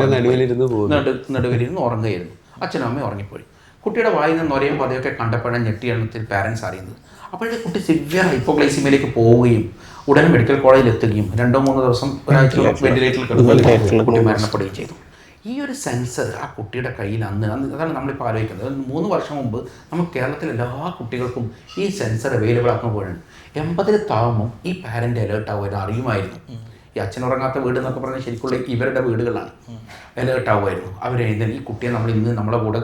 നടുവിലിരുന്ന് ഉറങ്ങുകയായിരുന്നു. അച്ഛനും അമ്മയും ഉറങ്ങിപ്പോയി. കുട്ടിയുടെ വായിൽ നിന്ന് ഒരേയും പതയൊക്കെ കണ്ടപ്പോഴാണ് ഞെട്ടിയാണ് പാരൻസ് അറിയുന്നത്. അപ്പോഴേ കുട്ടി സിവിയർ ഹൈപ്പോഗ്ലൈസിമിയയിലേക്ക് പോവുകയും ഉടനെ മെഡിക്കൽ കോളേജിൽ എത്തുകയും 2-3 ദിവസം ഒരാഴ്ച വെന്റിലേറ്ററിൽ കിടക്കുകയും കുട്ടി മരണപ്പെടുകയും ചെയ്തു. ഈ ഒരു സെൻസർ ആ കുട്ടിയുടെ കയ്യിൽ അതാണ് നമ്മളിപ്പോൾ ആലോചിക്കുന്നത്. 3 വർഷം മുമ്പ് നമുക്ക് കേരളത്തിലെ എല്ലാ കുട്ടികൾക്കും ഈ സെൻസർ അവൈലബിൾ ആക്കുമ്പോഴാണ് 80 താവുമ്പോൾ ഈ പാരൻ്റ് അലേർട്ട് ആവുമായിരുന്നു, അറിയുമായിരുന്നു. ഈ അച്ഛനുറങ്ങാത്ത വീട് എന്നൊക്കെ പറഞ്ഞാൽ ശരിക്കുള്ള ഇവരുടെ വീടുകളാണ്. അലേർട്ട് ആവുമായിരുന്നു. അവരെഴുതാൻ ഈ കുട്ടിയെ നമ്മൾ ഇന്ന് നമ്മളെ കൂടെ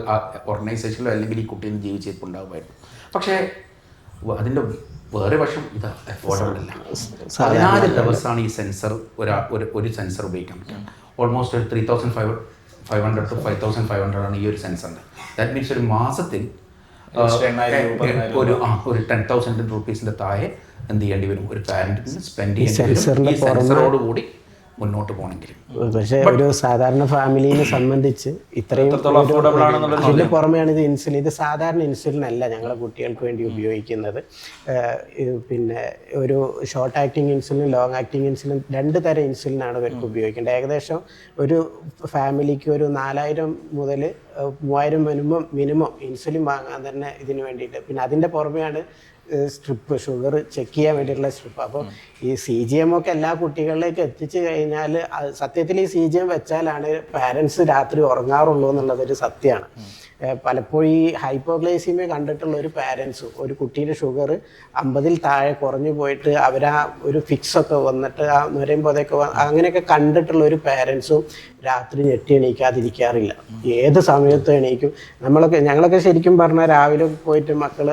ഓർഗനൈസേഷനിലോ അല്ലെങ്കിൽ ഈ കുട്ടിയിൽ നിന്ന് ജീവിച്ചിട്ടുണ്ടാവുമായിരുന്നു. പക്ഷേ അതിൻ്റെ വേറെ വശം ഇത് അഫോർഡബിൾ അല്ല. 14 ദിവസമാണ് ഈ സെൻസർ ഒരു സെൻസർ ഉപയോഗിക്കാൻ പറ്റുക. ഓൾമോസ്റ്റ് ഒരു 3,500 to 5,500 ആണ് ഈ ഒരു സെൻസറിൻ്റെ. ദാറ്റ് മീൻസ് ഒരു മാസത്തിൽ ഒരു 10,000 rupees താഴെ എന്ത് ചെയ്യേണ്ടി വരും ഒരു പാരന്റിന് സ്പെൻഡ് ചെയ്യേണ്ടി വരും സെൻസറോടുകൂടി മുന്നോട്ട് പോകണമെങ്കിൽ. പക്ഷേ ഒരു സാധാരണ ഫാമിലിനെ സംബന്ധിച്ച് ഇത്രയും അതിന് പുറമെയാണ് ഇത് ഇൻസുലിൻ. ഇത് സാധാരണ ഇൻസുലിൻ അല്ല ഞങ്ങളെ കുട്ടികൾക്ക് വേണ്ടി ഉപയോഗിക്കുന്നത്. പിന്നെ ഒരു short acting insulin, long acting insulin, 2 തരം ഇൻസുലിനാണ് ഇവർക്ക് ഉപയോഗിക്കേണ്ടത്. ഏകദേശം ഒരു ഫാമിലിക്ക് ഒരു 4,000 മുതൽ 3,000 മിനിമം ഇൻസുലിൻ വാങ്ങാൻ തന്നെ ഇതിന് വേണ്ടിയിട്ട്. പിന്നെ അതിൻ്റെ പുറമെയാണ് സ്ട്രിപ്പ്, ഷുഗർ ചെക്ക് ചെയ്യാൻ വേണ്ടിയിട്ടുള്ള സ്ട്രിപ്പ്. അപ്പോൾ ഈ CGM ഒക്കെ എല്ലാ കുട്ടികളിലേക്ക് എത്തിച്ചു കഴിഞ്ഞാൽ സത്യത്തിൽ ഈ CGM വെച്ചാലാണ് പാരൻസ് രാത്രി ഉറങ്ങാറുള്ളൂ എന്നുള്ളതൊരു സത്യമാണ്. പലപ്പോഴും ഈ ഹൈപ്പോഗ്ലൈസീമിയ കണ്ടിട്ടുള്ള ഒരു പാരൻസും ഒരു കുട്ടീൻ്റെ ഷുഗർ 50-ൽ താഴെ കുറഞ്ഞു പോയിട്ട് അവരാ ഒരു ഫിക്സൊക്കെ വന്നിട്ട് ആ നുരയുമ്പോഴൊക്കെ അങ്ങനെയൊക്കെ കണ്ടിട്ടുള്ള ഒരു പാരൻസും രാത്രി ഞെട്ടി എണീക്കാതിരിക്കാറില്ല. ഏത് സമയത്തും എണീക്കും. ഞങ്ങളൊക്കെ ശരിക്കും പറഞ്ഞാൽ രാവിലെ പോയിട്ട് മക്കൾ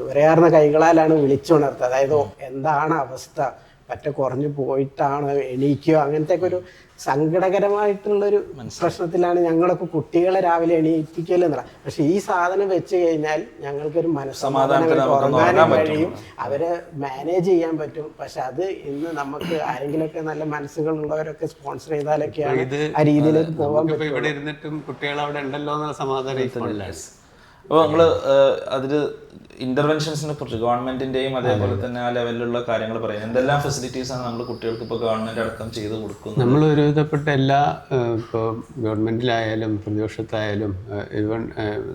വിറയാർന്ന കൈകളാലാണ് വിളിച്ചുണർത്തുക. അതായത് എന്താണ് അവസ്ഥ, പറ്റ കുറഞ്ഞു പോയിട്ടാണ് എണീക്കുക, അങ്ങനത്തെ ഒക്കെ ഒരു സങ്കടകരമായിട്ടുള്ളൊരു പ്രശ്നത്തിലാണ് ഞങ്ങളൊക്കെ കുട്ടികളെ രാവിലെ എണീപ്പിക്കലെന്ന്. പക്ഷെ ഈ സാധനം വെച്ച് കഴിഞ്ഞാൽ ഞങ്ങൾക്കൊരു മനസ്സമാധാനം ഉറങ്ങാനും കഴിയും, അവരെ മാനേജ് ചെയ്യാൻ പറ്റും. പക്ഷെ അത് ഇന്ന് നമുക്ക് ആരെങ്കിലുമൊക്കെ നല്ല മനസ്സുകളുള്ളവരൊക്കെ സ്പോൺസർ ചെയ്താലൊക്കെയാണ് ആ രീതിയിലേക്ക് പോകാൻ പറ്റും. ഇവിടെ ഇരുന്നിട്ടും കുട്ടികൾ അവിടെ ഉണ്ടല്ലോ എന്നുള്ള സമാധാനം. അപ്പോൾ നമ്മൾ അതിൽ ഇന്റർവെൻഷൻസിനെ കുറിച്ച് ഗവൺമെന്റിന്റെയും അതേപോലെ തന്നെ ആ ലെവലിലുള്ള കാര്യങ്ങൾ പറയാം. എന്തെല്ലാം ഫെസിലിറ്റീസാണ് നമ്മൾ കുട്ടികൾക്ക് ഇപ്പോൾ ഗവൺമെന്റ് അടക്കം ചെയ്ത് കൊടുക്കുന്നത്? നമ്മൾ ഒരുവിധപ്പെട്ട എല്ലാ ഇപ്പോൾ ഗവൺമെന്റിലായാലും പ്രതിപക്ഷത്തായാലും ഈവൻ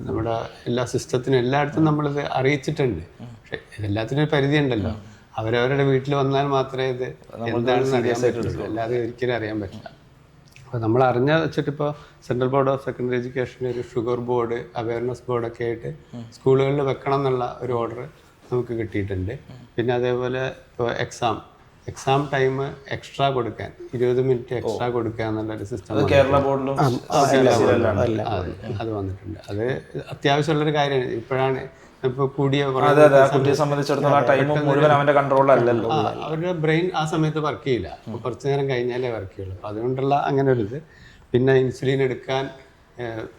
നമ്മുടെ എല്ലാ സിസ്റ്റത്തിനും എല്ലായിടത്തും നമ്മളിത് അറിയിച്ചിട്ടുണ്ട്. പക്ഷെ ഇതെല്ലാത്തിനും ഒരു പരിധി ഉണ്ടല്ലോ. അവരവരുടെ വീട്ടിൽ വന്നാൽ മാത്രമേ ഇത് എന്താണെന്ന് അറിയാൻ പറ്റുള്ളൂ, അല്ലാതെ ഒരിക്കലും അറിയാൻ പറ്റില്ല. അപ്പോൾ നമ്മൾ അറിഞ്ഞ വെച്ചിട്ടിപ്പോൾ central board of secondary education ഒരു ഷുഗർ ബോർഡ് അവയർനെസ് ബോർഡൊക്കെ ആയിട്ട് സ്കൂളുകളിൽ വെക്കണം എന്നുള്ള ഒരു ഓർഡർ നമുക്ക് കിട്ടിയിട്ടുണ്ട്. പിന്നെ അതേപോലെ ഇപ്പോൾ എക്സാം ടൈം എക്സ്ട്രാ കൊടുക്കാൻ 20 മിനിറ്റ് എക്സ്ട്രാ കൊടുക്കുക എന്നുള്ളൊരു സിസ്റ്റം കേരള ബോർഡിലും അത് വന്നിട്ടുണ്ട്. അത് അത്യാവശ്യമുള്ളൊരു കാര്യമാണ്. ഇപ്പോഴാണ് ഇപ്പോൾ കൂടിയ കുട്ടിയെ സംബന്ധിച്ചിടത്തോളം ടൈം മുഴുവൻ അവന്റെ കൺട്രോളല്ലല്ലോ. അവരുടെ ബ്രെയിൻ ആ സമയത്ത് വർക്ക് ചെയ്യില്ല. അപ്പോൾ കുറച്ച് നേരം കഴിഞ്ഞാലേ വർക്ക് ചെയ്യുള്ളൂ. അപ്പോൾ അതുകൊണ്ടുള്ള അങ്ങനെ ഒരു ഇത്. പിന്നെ ഇൻസുലിൻ എടുക്കാൻ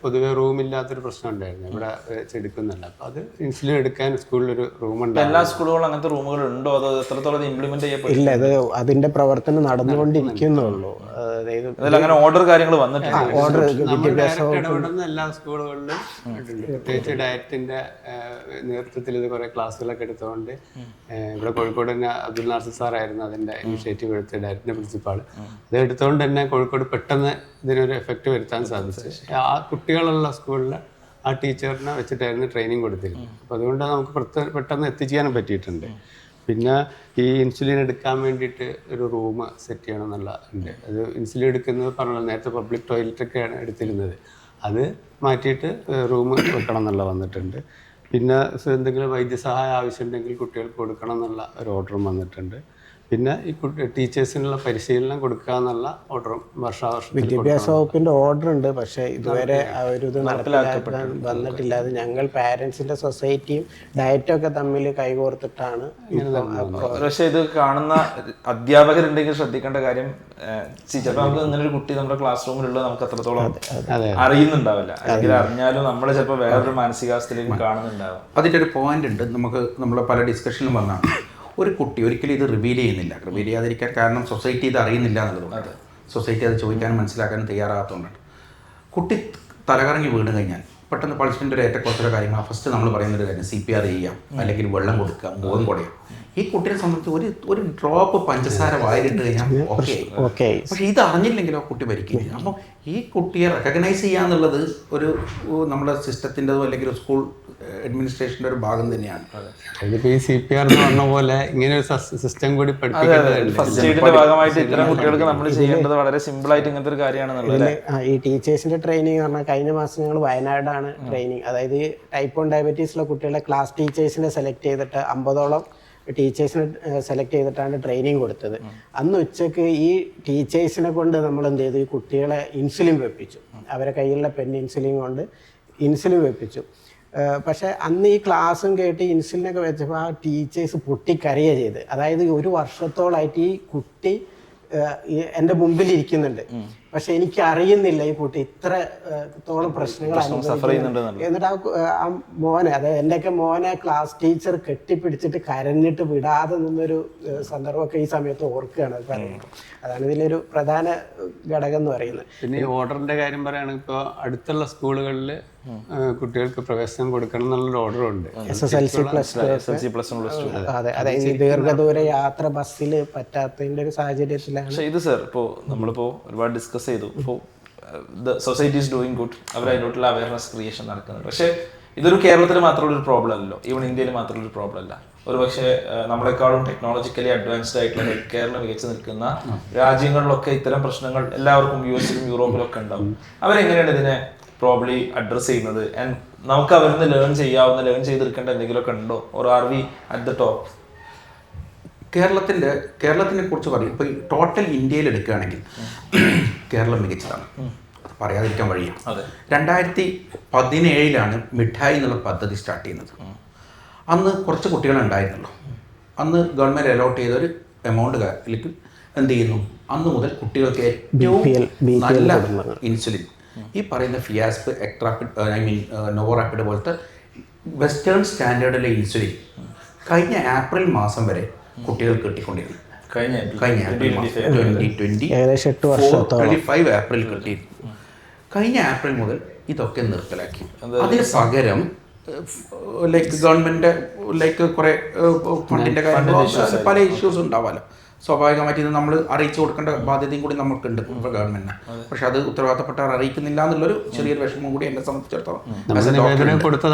പൊതുവെ റൂമില്ലാത്തൊരു പ്രശ്നം ഉണ്ടായിരുന്നു, ഇവിടെ വെച്ചെടുക്കുന്നില്ല. അപ്പോൾ അത് ഇൻസുലിൻ എടുക്കാൻ സ്കൂളിലൊരു റൂമുണ്ട്. എല്ലാ സ്കൂളുകളും അങ്ങനത്തെ റൂമുകൾ ഉണ്ടോ, അതോ എത്രത്തോളം ഇംപ്ലിമെന്റ് ചെയ്യപ്പെടും? ഇല്ല, ഇത് അതിന്റെ പ്രവർത്തനം നടന്നുകൊണ്ടിരിക്കുന്നുള്ളൂ. അതായത് അങ്ങനെ ഓർഡർ കാര്യങ്ങൾ വന്നിട്ടുണ്ട്. ഓർഡർ ഇടപെടുന്ന എല്ലാ സ്കൂളുകളിലും പ്രത്യേകിച്ച് ഡയറ്റിന്റെ നേതൃത്വത്തിൽ ഇത് കുറെ ക്ലാസ്സുകളൊക്കെ എടുത്തുകൊണ്ട് ഇവിടെ കോഴിക്കോട് തന്നെ അബ്ദുൽ നാസിർ സാറായിരുന്നു അതിന്റെ ഇനിഷ്യേറ്റീവ് എടുത്ത് ഡയറ്റിന്റെ പ്രിൻസിപ്പാൾ. അത് എടുത്തുകൊണ്ട് തന്നെ കോഴിക്കോട് പെട്ടെന്ന് ഇതിനൊരു എഫക്റ്റ് വരുത്താൻ സാധിച്ചു. ആ കുട്ടികളുള്ള സ്കൂളിൽ ആ ടീച്ചറിനെ വെച്ചിട്ടായിരുന്നു ട്രെയിനിങ് കൊടുത്തിരുന്നത്. അപ്പോൾ അതുകൊണ്ട് നമുക്ക് പെട്ടെന്ന് എത്തിച്ചേരാൻ പറ്റിയിട്ടുണ്ട്. പിന്നെ ഈ ഇൻസുലിൻ എടുക്കാൻ വേണ്ടിയിട്ട് ഒരു റൂം സെറ്റ് ചെയ്യണം എന്നുള്ള ഉണ്ട്. അത് ഇൻസുലിൻ എടുക്കുന്നത് പറഞ്ഞാൽ നേരത്തെ പബ്ലിക് ടോയ്ലറ്റൊക്കെയാണ് എടുത്തിരുന്നത്, അത് മാറ്റിയിട്ട് റൂം വെക്കണം എന്നുള്ള വന്നിട്ടുണ്ട്. പിന്നെ എന്തെങ്കിലും വൈദ്യസഹായം ആവശ്യമുണ്ടെങ്കിൽ കുട്ടികൾക്ക് കൊടുക്കണം എന്നുള്ള ഒരു ഓർഡറും വന്നിട്ടുണ്ട്. പിന്നെ ഈ ടീച്ചേഴ്സിനുള്ള പരിശീലനം കൊടുക്കുക എന്നുള്ള ഓർഡറും വർഷാവർഷം വിദ്യാഭ്യാസ വകുപ്പിന്റെ ഓർഡർ ഉണ്ട്. പക്ഷെ ഇതുവരെ ഒരു ഇത് നടപ്പിലാക്കാൻ വന്നിട്ടില്ല. അത് ഞങ്ങൾ പാരന്റ്സിന്റെ സൊസൈറ്റിയും ഡയറ്റൊക്കെ തമ്മിൽ കൈകോർത്തിട്ടാണ്. പക്ഷെ ഇത് കാണുന്ന അധ്യാപകരുണ്ടെങ്കിൽ ശ്രദ്ധിക്കേണ്ട കാര്യം, ചിലപ്പോൾ നമുക്ക് ഇങ്ങനെ ഒരു കുട്ടി നമ്മുടെ ക്ലാസ് റൂമിലുള്ള നമുക്ക് അത്രത്തോളം അറിയുന്നുണ്ടാവില്ല, അല്ലെങ്കിൽ അറിഞ്ഞാലും നമ്മൾ ചിലപ്പോൾ വേറൊരു മാനസികാവസ്ഥയിലേക്ക് കാണുന്നുണ്ടാവും. അതിൻ്റെ ഒരു പോയിന്റ് ഉണ്ട്, നമ്മൾ പല ഡിസ്കഷനിലും വന്നാണ്. ഒരു കുട്ടി ഒരിക്കലും ഇത് റിവീൽ ചെയ്യാതിരിക്കാൻ കാരണം സൊസൈറ്റി ഇത് അറിയുന്നില്ല എന്നുള്ളതുകൊണ്ട്, സൊസൈറ്റി അത് ചോദിക്കാനും മനസ്സിലാക്കാനും തയ്യാറാകാത്തതുകൊണ്ടാണ്. കുട്ടി തലകറങ്ങി വീണ് കഴിഞ്ഞാൽ പെട്ടെന്ന് പൾസിൻ്റെ ഒരു ഏറ്റക്കുറച്ചിലെ കാര്യങ്ങൾ ഫസ്റ്റ് നമ്മൾ പറയുന്നൊരു കാര്യം CPR ചെയ്യാം, അല്ലെങ്കിൽ വെള്ളം കൊടുക്കാം, മുഖം കുടയാം. ഈ കുട്ടിയെ സംബന്ധിച്ച് ഒരു ഡ്രോപ്പ് പഞ്ചസാര വായിലിട്ട് കഴിഞ്ഞാൽ ഓക്കെ. പക്ഷെ ഇത് അറിഞ്ഞില്ലെങ്കിലോ കുട്ടി മരിക്കുകയും. അപ്പോൾ ഈ കുട്ടിയെ റെക്കഗ്നൈസ് ചെയ്യാന്നുള്ളത് ഒരു നമ്മുടെ സിസ്റ്റത്തിൻ്റെതോ അല്ലെങ്കിൽ സ്കൂൾ അഡ്മിനിസ്ട്രേഷൻ്റെ ഒരു ഭാഗം തന്നെയാണ്. ഇതിപ്പോൾ ഈ CPR എന്ന് പറഞ്ഞ പോലെ ഇങ്ങനെ ഒരു സിസ്റ്റം കൂടി ഫസ്റ്റ് എയ്ഡിന്റെ ഭാഗമായിട്ട് ഇത്തരം കുട്ടികൾക്ക് നമ്മൾ ചെയ്യേണ്ടത് വളരെ സിമ്പിൾ ആയിട്ട് ഇങ്ങനത്തെ ഒരു കാര്യമാണെന്നുള്ളത്. ഈ ടീച്ചേഴ്സിന്റെ ട്രെയിനിങ് പറഞ്ഞാൽ കഴിഞ്ഞ മാസം ഞങ്ങൾ വയനാടാണ് ട്രെയിനിങ്, അതായത് ടൈപ്പ് 1 ഡയബറ്റീസുള്ള കുട്ടികളെ ക്ലാസ് ടീച്ചേഴ്സിനെ സെലക്ട് ചെയ്തിട്ട് 50ഓളം ടീച്ചേഴ്സിനെ സെലക്ട് ചെയ്തിട്ടാണ് ട്രെയിനിങ് കൊടുത്തത്. അന്ന് ഉച്ചയ്ക്ക് ഈ ടീച്ചേഴ്സിനെ കൊണ്ട് നമ്മൾ എന്ത് ചെയ്തു, ഈ കുട്ടികളെ ഇൻസുലിൻ വെപ്പിച്ചു. അവരെ കയ്യിലുള്ള ഇൻസുലിൻ കൊണ്ട് ഇൻസുലിൻ വെപ്പിച്ചു. പക്ഷേ അന്ന് ഈ ക്ലാസ്സും കേട്ട് ഇൻസുലിനൊക്കെ വെച്ചപ്പോൾ ആ ടീച്ചേഴ്സ് പൊട്ടിക്കരയുക ചെയ്ത്. അതായത് ഒരു വർഷത്തോളമായിട്ട് ഈ കുട്ടി എൻ്റെ മുമ്പിൽ ഇരിക്കുന്നുണ്ട്, പക്ഷെ എനിക്ക് അറിയുന്നില്ല ഈ കുട്ടി ഇത്രത്തോളം പ്രശ്നങ്ങൾ അനുഭവിക്കുന്നുണ്ട്. എന്നിട്ട് ആ മോനെ, അതായത് എൻ്റെയൊക്കെ മോനെ ക്ലാസ് ടീച്ചർ കെട്ടിപ്പിടിച്ചിട്ട് കരഞ്ഞിട്ട് വിടാതെ നിന്നൊരു സന്ദർഭമൊക്കെ ഈ സമയത്ത് ഓർക്കുകയാണ് അത് പറയുന്നത്. അതാണ് ഇതിലൊരു പ്രധാന ഘടകം എന്ന് പറയുന്നത്. പിന്നെ ഈ ഓർഡറിന്റെ കാര്യം പറയുകയാണെങ്കിൽ ഇപ്പോൾ അടുത്തുള്ള സ്കൂളുകളിൽ കുട്ടികൾക്ക് പ്രവേശനം കൊടുക്കണം എന്നുള്ളൊരു ഓർഡറുണ്ട്. SSLC plus two. അതെ, അതായത് ദീർഘദൂര യാത്ര ബസ്സിൽ പറ്റാത്തതിൻ്റെ ഒരു സാഹചര്യത്തിലാണ്. പക്ഷേ ഇത് സർ ഇപ്പോൾ നമ്മളിപ്പോൾ ഒരുപാട് ഡിസ്കസ് ചെയ്തു. ഇപ്പോൾ സൊസൈറ്റി ഈസ് ഡൂയിങ് ഗുഡ്, അവർ അതിനോട്ടുള്ള അവയർനെസ് ക്രിയേഷൻ നടക്കുന്നുണ്ട്. പക്ഷേ ഇതൊരു കേരളത്തിൽ മാത്രമുള്ളൊരു പ്രോബ്ലം അല്ലല്ലോ, ഈവൻ ഇന്ത്യയിൽ മാത്രമുള്ളൊരു പ്രോബ്ലം അല്ല. ഒരു പക്ഷേ നമ്മളെക്കാളും ടെക്നോളജിക്കലി അഡ്വാൻസ്ഡ് ആയിട്ടുള്ള ഹെൽത്ത് കെയറിന് മികച്ചു നിൽക്കുന്ന രാജ്യങ്ങളിലൊക്കെ ഇത്തരം പ്രശ്നങ്ങൾ എല്ലാവർക്കും US-ലും യൂറോപ്പിലൊക്കെ ഉണ്ടാവും. അവരെങ്ങനെയാണ് ഇതിനെ പ്രോബ്ലി അഡ്രസ് ചെയ്യുന്നത്? ആൻഡ് നമുക്ക് അവരിൽ നിന്ന് ലേൺ ചെയ്തെടുക്കേണ്ട എന്തെങ്കിലുമൊക്കെ ഉണ്ടോ, or are we at the top? കേരളത്തിനെ കുറിച്ച് പറയും. ഇപ്പോൾ ടോട്ടൽ ഇന്ത്യയിൽ എടുക്കുകയാണെങ്കിൽ കേരളം മികച്ചതാണ്, പറയാതിരിക്കാൻ വഴിയാണ്. 2017 മിഠായി എന്നുള്ള പദ്ധതി സ്റ്റാർട്ട് ചെയ്യുന്നത്. അന്ന് കുറച്ച് കുട്ടികളുണ്ടായിരുന്നുള്ളൂ. അന്ന് ഗവൺമെൻറ് അലോട്ട് ചെയ്തൊരു എമൗണ്ടിലേക്ക് എന്ത് ചെയ്യുന്നു, അന്ന് മുതൽ കുട്ടികൾക്ക് ഏറ്റവും നല്ല ഇൻസുലിൻ, ഈ പറയുന്ന ഫിയാസ്പ്, എക്ട്രാപ്പിഡ്, നോവോറാപ്പിഡ് പോലത്തെ വെസ്റ്റേൺ സ്റ്റാൻഡേർഡിലെ ഇൻസുലിൻ കഴിഞ്ഞ ഏപ്രിൽ മാസം വരെ കുട്ടികൾക്ക് കിട്ടിക്കൊണ്ടിരുന്നു. കഴിഞ്ഞ 2025 ഏപ്രിൽ കിട്ടിയിരുന്നു. കഴിഞ്ഞ ഏപ്രിൽ മുതൽ ഇതൊക്കെ നിർത്തലാക്കി. അതിന് പകരം ഗവൺമെൻറ് കുറേ ഫണ്ടിൻ്റെ കാര്യങ്ങൾ, പല ഇഷ്യൂസ് ഉണ്ടാവാമല്ലോ. സ്വാഭാവികമായിട്ട് ഇത് നമ്മൾ അറിയിച്ചു കൊടുക്കേണ്ട ബാധ്യതയും കൂടി നമുക്കുണ്ട് ഇപ്പോൾ ഗവൺമെൻറ്റിന്. പക്ഷെ അത് ഉത്തരവാദിത്തപ്പെട്ടവർ അറിയിക്കുന്നില്ല എന്നുള്ളൊരു ചെറിയൊരു വിഷമം കൂടി എന്നെ സംബന്ധിച്ചിടത്തോളം.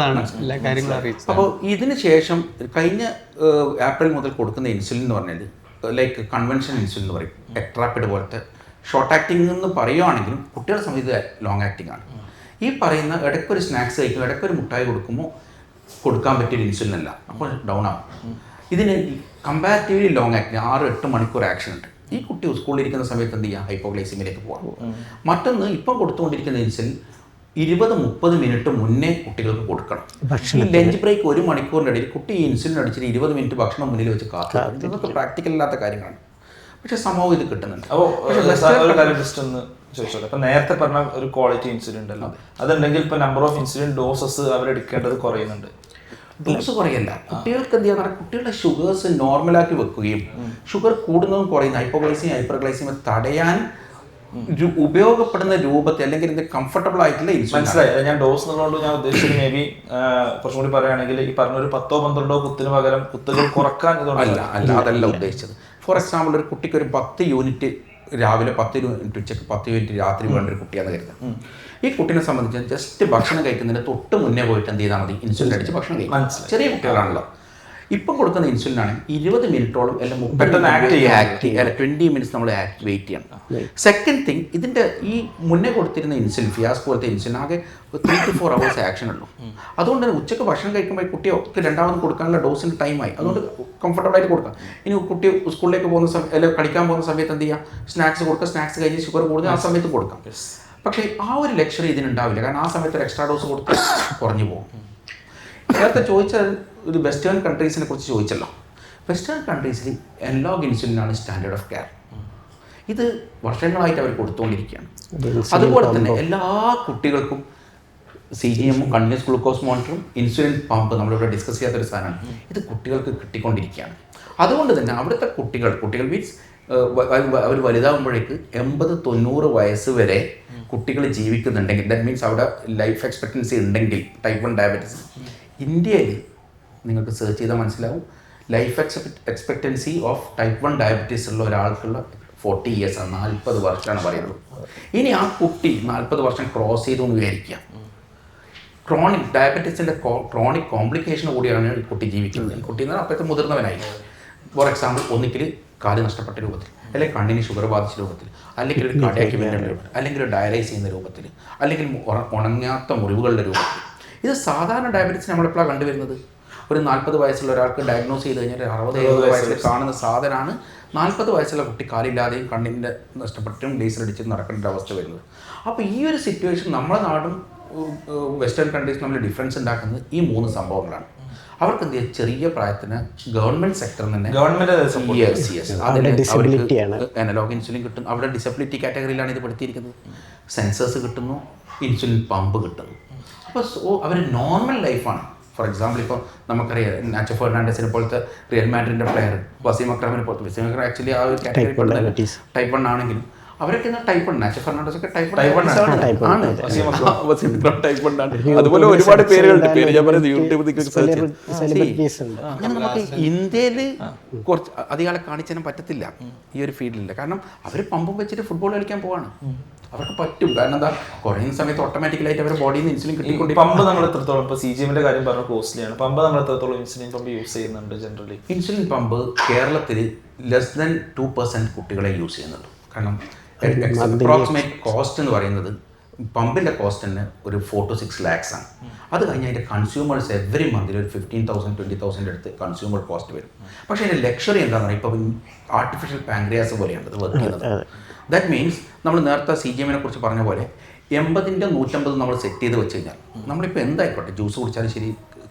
അപ്പോൾ ഇതിന് ശേഷം കഴിഞ്ഞ ഏപ്രിൽ മുതൽ കൊടുക്കുന്ന ഇൻസുലിൻ എന്ന് പറഞ്ഞാൽ കൺവെൻഷണൽ ഇൻസുലിൻ എന്ന് പറയും, എക്ട്രാപ്പിഡ് പോലത്തെ ഷോർട്ട് ആക്ടിംഗ് എന്ന് പറയുകയാണെങ്കിലും കുട്ടികളെ സംബന്ധിച്ച് ലോങ് ആക്ടിംഗ് ആണ്. ഈ പറയുന്ന ഇടയ്ക്കൊരു സ്നാക്സ് കഴിക്കും, ഇടയ്ക്കൊരു മുട്ടായി കൊടുക്കുമ്പോൾ കൊടുക്കാൻ പറ്റിയൊരു ഇൻസുലിൻ അല്ല, അപ്പോൾ ഡൗൺ ആവും. ഇതിന് കമ്പാരിറ്റീവ്ലി ലോങ് ആക്ടിങ് 6-8 മണിക്കൂർ ആക്ഷൻ ഉണ്ട്. ഈ കുട്ടി സ്കൂളിലിരിക്കുന്ന സമയത്ത് എന്ത് ചെയ്യുക, ഹൈപ്പോഗ്ലൈസിമിലേക്ക് പോകാം. മറ്റൊന്ന് ഇപ്പം കൊടുത്തുകൊണ്ടിരിക്കുന്ന ഇൻസുലിൻ 20-30 മിനിറ്റ് മുന്നേ കുട്ടികൾക്ക് കൊടുക്കണം. ഈ ലഞ്ച് ബ്രേക്ക് 1 മണിക്കൂറിൻ്റെ ഇടയിൽ കുട്ടി ഈ ഇൻസുലിൻ അടിച്ചിട്ട് 20 മിനിറ്റ് ഭക്ഷണം മുന്നിൽ വെച്ച് കാത്തും. ഇതൊക്കെ പ്രാക്ടിക്കൽ അല്ലാത്ത കാര്യങ്ങളാണ്. പക്ഷേ സമൂഹം ഇത് കിട്ടുന്നുണ്ട്. അപ്പോൾ ഒരു കാര്യം ജസ്റ്റ് ഒന്ന് ചോദിച്ചോട്ടെ, ഇപ്പം നേരത്തെ പറഞ്ഞ ഒരു ക്വാളിറ്റി ഇൻസുലിൻ ഉണ്ടല്ലോ, അതുണ്ടെങ്കിൽ ഇപ്പോൾ നമ്പർ ഓഫ് ഇൻസുലിൻ ഡോസസ് അവരെടുക്കേണ്ടത് കുറയുന്നുണ്ട്. ഡോസ് കുറയല്ല, കുട്ടികൾക്ക് എന്ത് ചെയ്യാൻ, കുട്ടികളുടെ ഷുഗേഴ്സ് നോർമലാക്കി വെക്കുകയും ഷുഗർ കൂടുന്നതും കുറയുന്ന ഹൈപ്പോഗ്ലൈസിമിയ ഹൈപ്പർഗ്ലൈസിമിയ തടയാൻ ഉപയോഗപ്പെടുന്ന രൂപത്തിൽ അല്ലെങ്കിൽ ഇത് കംഫർട്ടബിൾ ആയിട്ടുള്ള ഇൻസുലിൻ. മനസ്സിലായി. ഞാൻ ഡോസ് എന്നുള്ളതുകൊണ്ട് ഞാൻ ഉദ്ദേശിച്ചത് മേ ബി കുറച്ചും കൂടി പറയുകയാണെങ്കിൽ ഈ പറഞ്ഞൊരു 10-12 കുത്തിന് പകരം കുത്തുകൾ കുറക്കാൻ അതല്ല ഉദ്ദേശിച്ചത്. ഫോർ എക്സാമ്പിൾ, ഒരു കുട്ടിക്ക് ഒരു 10 യൂണിറ്റ് രാവിലെ, 10 യൂണിറ്റ് ഉച്ചക്ക്, 10 യൂണിറ്റ് രാത്രി വേണ്ട ഒരു കുട്ടിയാണെന്ന് കരുതാം. ഈ കുട്ടീനെ സംബന്ധിച്ച് ജസ്റ്റ് ഭക്ഷണം കഴിക്കുന്നതിന് തൊട്ട് മുന്നേ പോയിട്ട് എന്ത് ചെയ്താൽ മതി, ഇൻസുലിൻ അടിച്ച് ഭക്ഷണം കഴിക്കും. ചെറിയ കുട്ടികളാണല്ലോ. ഇപ്പം കൊടുക്കുന്ന ഇൻസുലിനാണ് 20 മിനിറ്റോളം അല്ല 20 മിനിറ്റ്സ് നമ്മൾ വെയിറ്റ് ചെയ്യണം. സെക്കൻഡ് തിങ്, ഇതിൻ്റെ ഈ മുന്നേ കൊടുത്തിരുന്ന ഇൻസുലിൻ, ഫിയാസ്കോ പോലത്തെ ഇൻസുലിൻ ആകെ 3 to 4 hours ആക്ഷൻ ഉള്ളൂ. അതുകൊണ്ട് തന്നെ ഉച്ചക്ക് ഭക്ഷണം കഴിക്കുമ്പോൾ കുട്ടിയൊക്കെ രണ്ടാമത് കൊടുക്കാനുള്ള ഡോസിൻ്റെ ടൈമായി. അതുകൊണ്ട് കംഫർട്ടബിളായിട്ട് കൊടുക്കാം. ഇനി കുട്ടി സ്കൂളിലേക്ക് പോകുന്ന സമയത്ത് അല്ലെങ്കിൽ കളിക്കാൻ പോകുന്ന സമയത്ത് എന്ത് ചെയ്യാം, സ്നാക്സ് കൊടുക്കുക, സ്നാക്സ് കഴിഞ്ഞ് ഷുഗർ കൂടുതൽ ആ സമയത്ത് കൊടുക്കാം. പക്ഷേ ആ ഒരു ലക്ഷറി ഇതിനുണ്ടാവില്ല, കാരണം ആ സമയത്ത് ഒരു എക്സ്ട്രാ ഡോസ് കൊടുത്ത് കുറഞ്ഞു പോകും. നേരത്തെ ചോദിച്ചാൽ ഒരു വെസ്റ്റേൺ കൺട്രീസിനെ കുറിച്ച് ചോദിച്ചല്ലോ. വെസ്റ്റേൺ കൺട്രീസിൽ അനലോഗ് ഇൻസുലിനാണ് സ്റ്റാൻഡേർഡ് ഓഫ് കെയർ. ഇത് വർഷങ്ങളായിട്ട് അവർ കൊടുത്തുകൊണ്ടിരിക്കുകയാണ്. അതുപോലെ തന്നെ എല്ലാ കുട്ടികൾക്കും CGM, കണ്ടിന്യൂസ് ഗ്ലൂക്കോസ് മോണിറ്ററും ഇൻസുലിൻ പമ്പ് നമ്മളിവിടെ ഡിസ്കസ് ചെയ്യാത്തൊരു സാധനമാണ്. ഇത് കുട്ടികൾക്ക് കിട്ടിക്കൊണ്ടിരിക്കുകയാണ്. അതുകൊണ്ട് തന്നെ അവിടുത്തെ കുട്ടികൾ മീൻസ് അവർ വലുതാകുമ്പോഴേക്ക് 80-90 വയസ്സ് വരെ കുട്ടികൾ ജീവിക്കുന്നുണ്ടെങ്കിൽ, ദാറ്റ് മീൻസ് അവിടെ ലൈഫ് എക്സ്പെക്റ്റൻസി ഉണ്ടെങ്കിൽ ടൈപ്പ് 1 ഡയബറ്റീസ്. ഇന്ത്യയിൽ നിങ്ങൾക്ക് സെർച്ച് ചെയ്താൽ മനസ്സിലാവും, life expectancy of type 1 diabetes ഉള്ള ഒരാൾക്കുള്ള 40 years ആണ്, 40 വർഷമാണ് പറയുന്നത്. ഇനി ആ കുട്ടി 40 വർഷം ക്രോസ് ചെയ്തു എന്ന് വിചാരിക്കുക, ക്രോണിക് ഡയബറ്റീസിൻ്റെ ക്രോണിക് കോംപ്ലിക്കേഷൻ കൂടിയാണ് ഈ കുട്ടി ജീവിക്കുന്നത്. ഈ കുട്ടി എന്ന് പറഞ്ഞാൽ അപ്പോഴത്തെ മുതിർന്നവനായി. ഫോർ എക്സാമ്പിൾ, ഒന്നിക്കൽ കാല് നഷ്ടപ്പെട്ട രൂപത്തിൽ, അല്ലെങ്കിൽ കണ്ണിന് ഷുഗർ ബാധിച്ച രൂപത്തിൽ, അല്ലെങ്കിൽ ഒരു കാർഡിയാക് ഇവൻ്റ് രൂപത്തിൽ, അല്ലെങ്കിൽ ഒരു ഡയലൈസ് ചെയ്യുന്ന രൂപത്തിൽ, അല്ലെങ്കിൽ ഉണങ്ങാത്ത മുറിവുകളുടെ രൂപത്തിൽ. ഇത് സാധാരണ ഡയബറ്റീസ് നമ്മളെപ്പോഴാണ് കണ്ടുവരുന്നത്? ഒരു 40 വയസ്സുള്ള ഒരാൾക്ക് ഡയഗ്നോസ് ചെയ്ത് കഴിഞ്ഞാൽ 60-70 വയസ്സിൽ കാണുന്ന സാധനമാണ് 40 വയസ്സുള്ള കുട്ടി കാലില്ലാതെയും കണ്ണിൻ്റെ നഷ്ടപ്പെട്ടും ലേസറടിച്ചും നടക്കേണ്ട അവസ്ഥ വരുന്നത്. അപ്പോൾ ഈ ഒരു സിറ്റുവേഷൻ നമ്മുടെ നാടും വെസ്റ്റേൺ കൺട്രീസ് തമ്മിൽ ഡിഫറൻസ് ഉണ്ടാക്കുന്നത് ഈ 3 സംഭവങ്ങളാണ്. അവർക്ക് എന്ത് ചെയ്യുക, ചെറിയ പ്രായത്തിന് ഗവൺമെൻറ് സെക്ടറിൽ തന്നെ അനലോഗ് ഇൻസുലിൻ കിട്ടും. അവിടെ ഡിസബിലിറ്റി കാറ്റഗറിയിലാണ് ഇത് പെടുത്തിയിരിക്കുന്നത്. സെൻസേഴ്സ് കിട്ടുന്നു, ഇൻസുലിൻ പമ്പ് കിട്ടുന്നു. അപ്പോൾ അവർ നോർമൽ ലൈഫാണ്. ഫോർ എക്സാമ്പിൾ, ഇപ്പോൾ നമുക്കറിയാം നാച്ചോ ഫെർണാണ്ടസിനെ പോലത്തെ റിയൽ മാഡ്രിഡിൻ്റെ പ്ലെയർ, വസീം അക്രമിനെ പോലത്തെ, വസീം അക്രം ആക്ച്വലി ആ ഒരു കാറ്റഗറി പെടുന്നില്ല, ടൈപ്പ് 1 ആണെങ്കിലും അവരൊക്കെ ടൈപ്പ് 1. നാച്ചോ ഫെർണാണ്ടസ് ഒക്കെ ടൈപ്പ് 1 ആണ്. അതുപോലെ ഒരുപാട് പേരുകളുണ്ട്. പേര് ഞാൻ പറയുന്നത് യൂട്യൂബിൽ അങ്ങനെ നമുക്ക് ഇന്ത്യയിൽ കുറച്ച് അധികം കാണിച്ചാലും പറ്റത്തില്ല ഈ ഒരു ഫീൽഡിൽ. കാരണം അവർ പമ്പും വെച്ചിട്ട് ഫുട്ബോൾ കളിക്കാൻ പോവാണ്. അവർക്ക് പറ്റും. കാരണം എന്താ, കുറയുന്ന സമയത്ത് ഓട്ടോമാറ്റിക്കലായിട്ട് അവരുടെ ബോഡിയിൽ നിന്ന് ഇൻസുലിൻ കിട്ടിക്കൊണ്ട്. പമ്പ് നമ്മൾ എത്രത്തോളം, ഇപ്പോൾ CGM കാര്യം പറഞ്ഞ കോസ്റ്റ്ലിയാണ്, പമ്പ് നമ്മൾ എത്രത്തോളം ഇൻസുലിൻ പമ്പ് യൂസ് ചെയ്യുന്നുണ്ട്? ജനറലി ഇൻസുലിൻ പമ്പ് കേരളത്തിൽ <2% കുട്ടികളെ യൂസ് ചെയ്യുന്നുള്ളൂ. കാരണം അപ്രോക്സിമേറ്റ് കോസ്റ്റ് എന്ന് പറയുന്നത് പമ്പിൻ്റെ കോസ്റ്റ് തന്നെ ഒരു 4 to 6 lakhs ആണ്. അത് കഴിഞ്ഞ് അതിൻ്റെ കൺസ്യൂമേഴ്സ് എവറി മന്തിൽ ഒരു 15,000-20,000 അടുത്ത് കൺസ്യൂമർ കോസ്റ്റ് വരും. പക്ഷേ അതിൻ്റെ ലക്ഷറി എന്താണെന്ന് പറഞ്ഞാൽ ഇപ്പോൾ ആർട്ടിഫിഷ്യൽ പാങ്ക്രിയാസ് പോലെയാണ് അത് വർക്ക് ചെയ്യുന്നത്. ദാറ്റ് മീൻസ് നമ്മൾ നേരത്തെ CGM കുറിച്ച് പറഞ്ഞ പോലെ 80-ന്റെ 150 നമ്മൾ സെറ്റ് ചെയ്ത് വെച്ച് കഴിഞ്ഞാൽ നമ്മളിപ്പോൾ എന്തായിക്കോട്ടെ, ജ്യൂസ് കുടിച്ചാലും ശരി,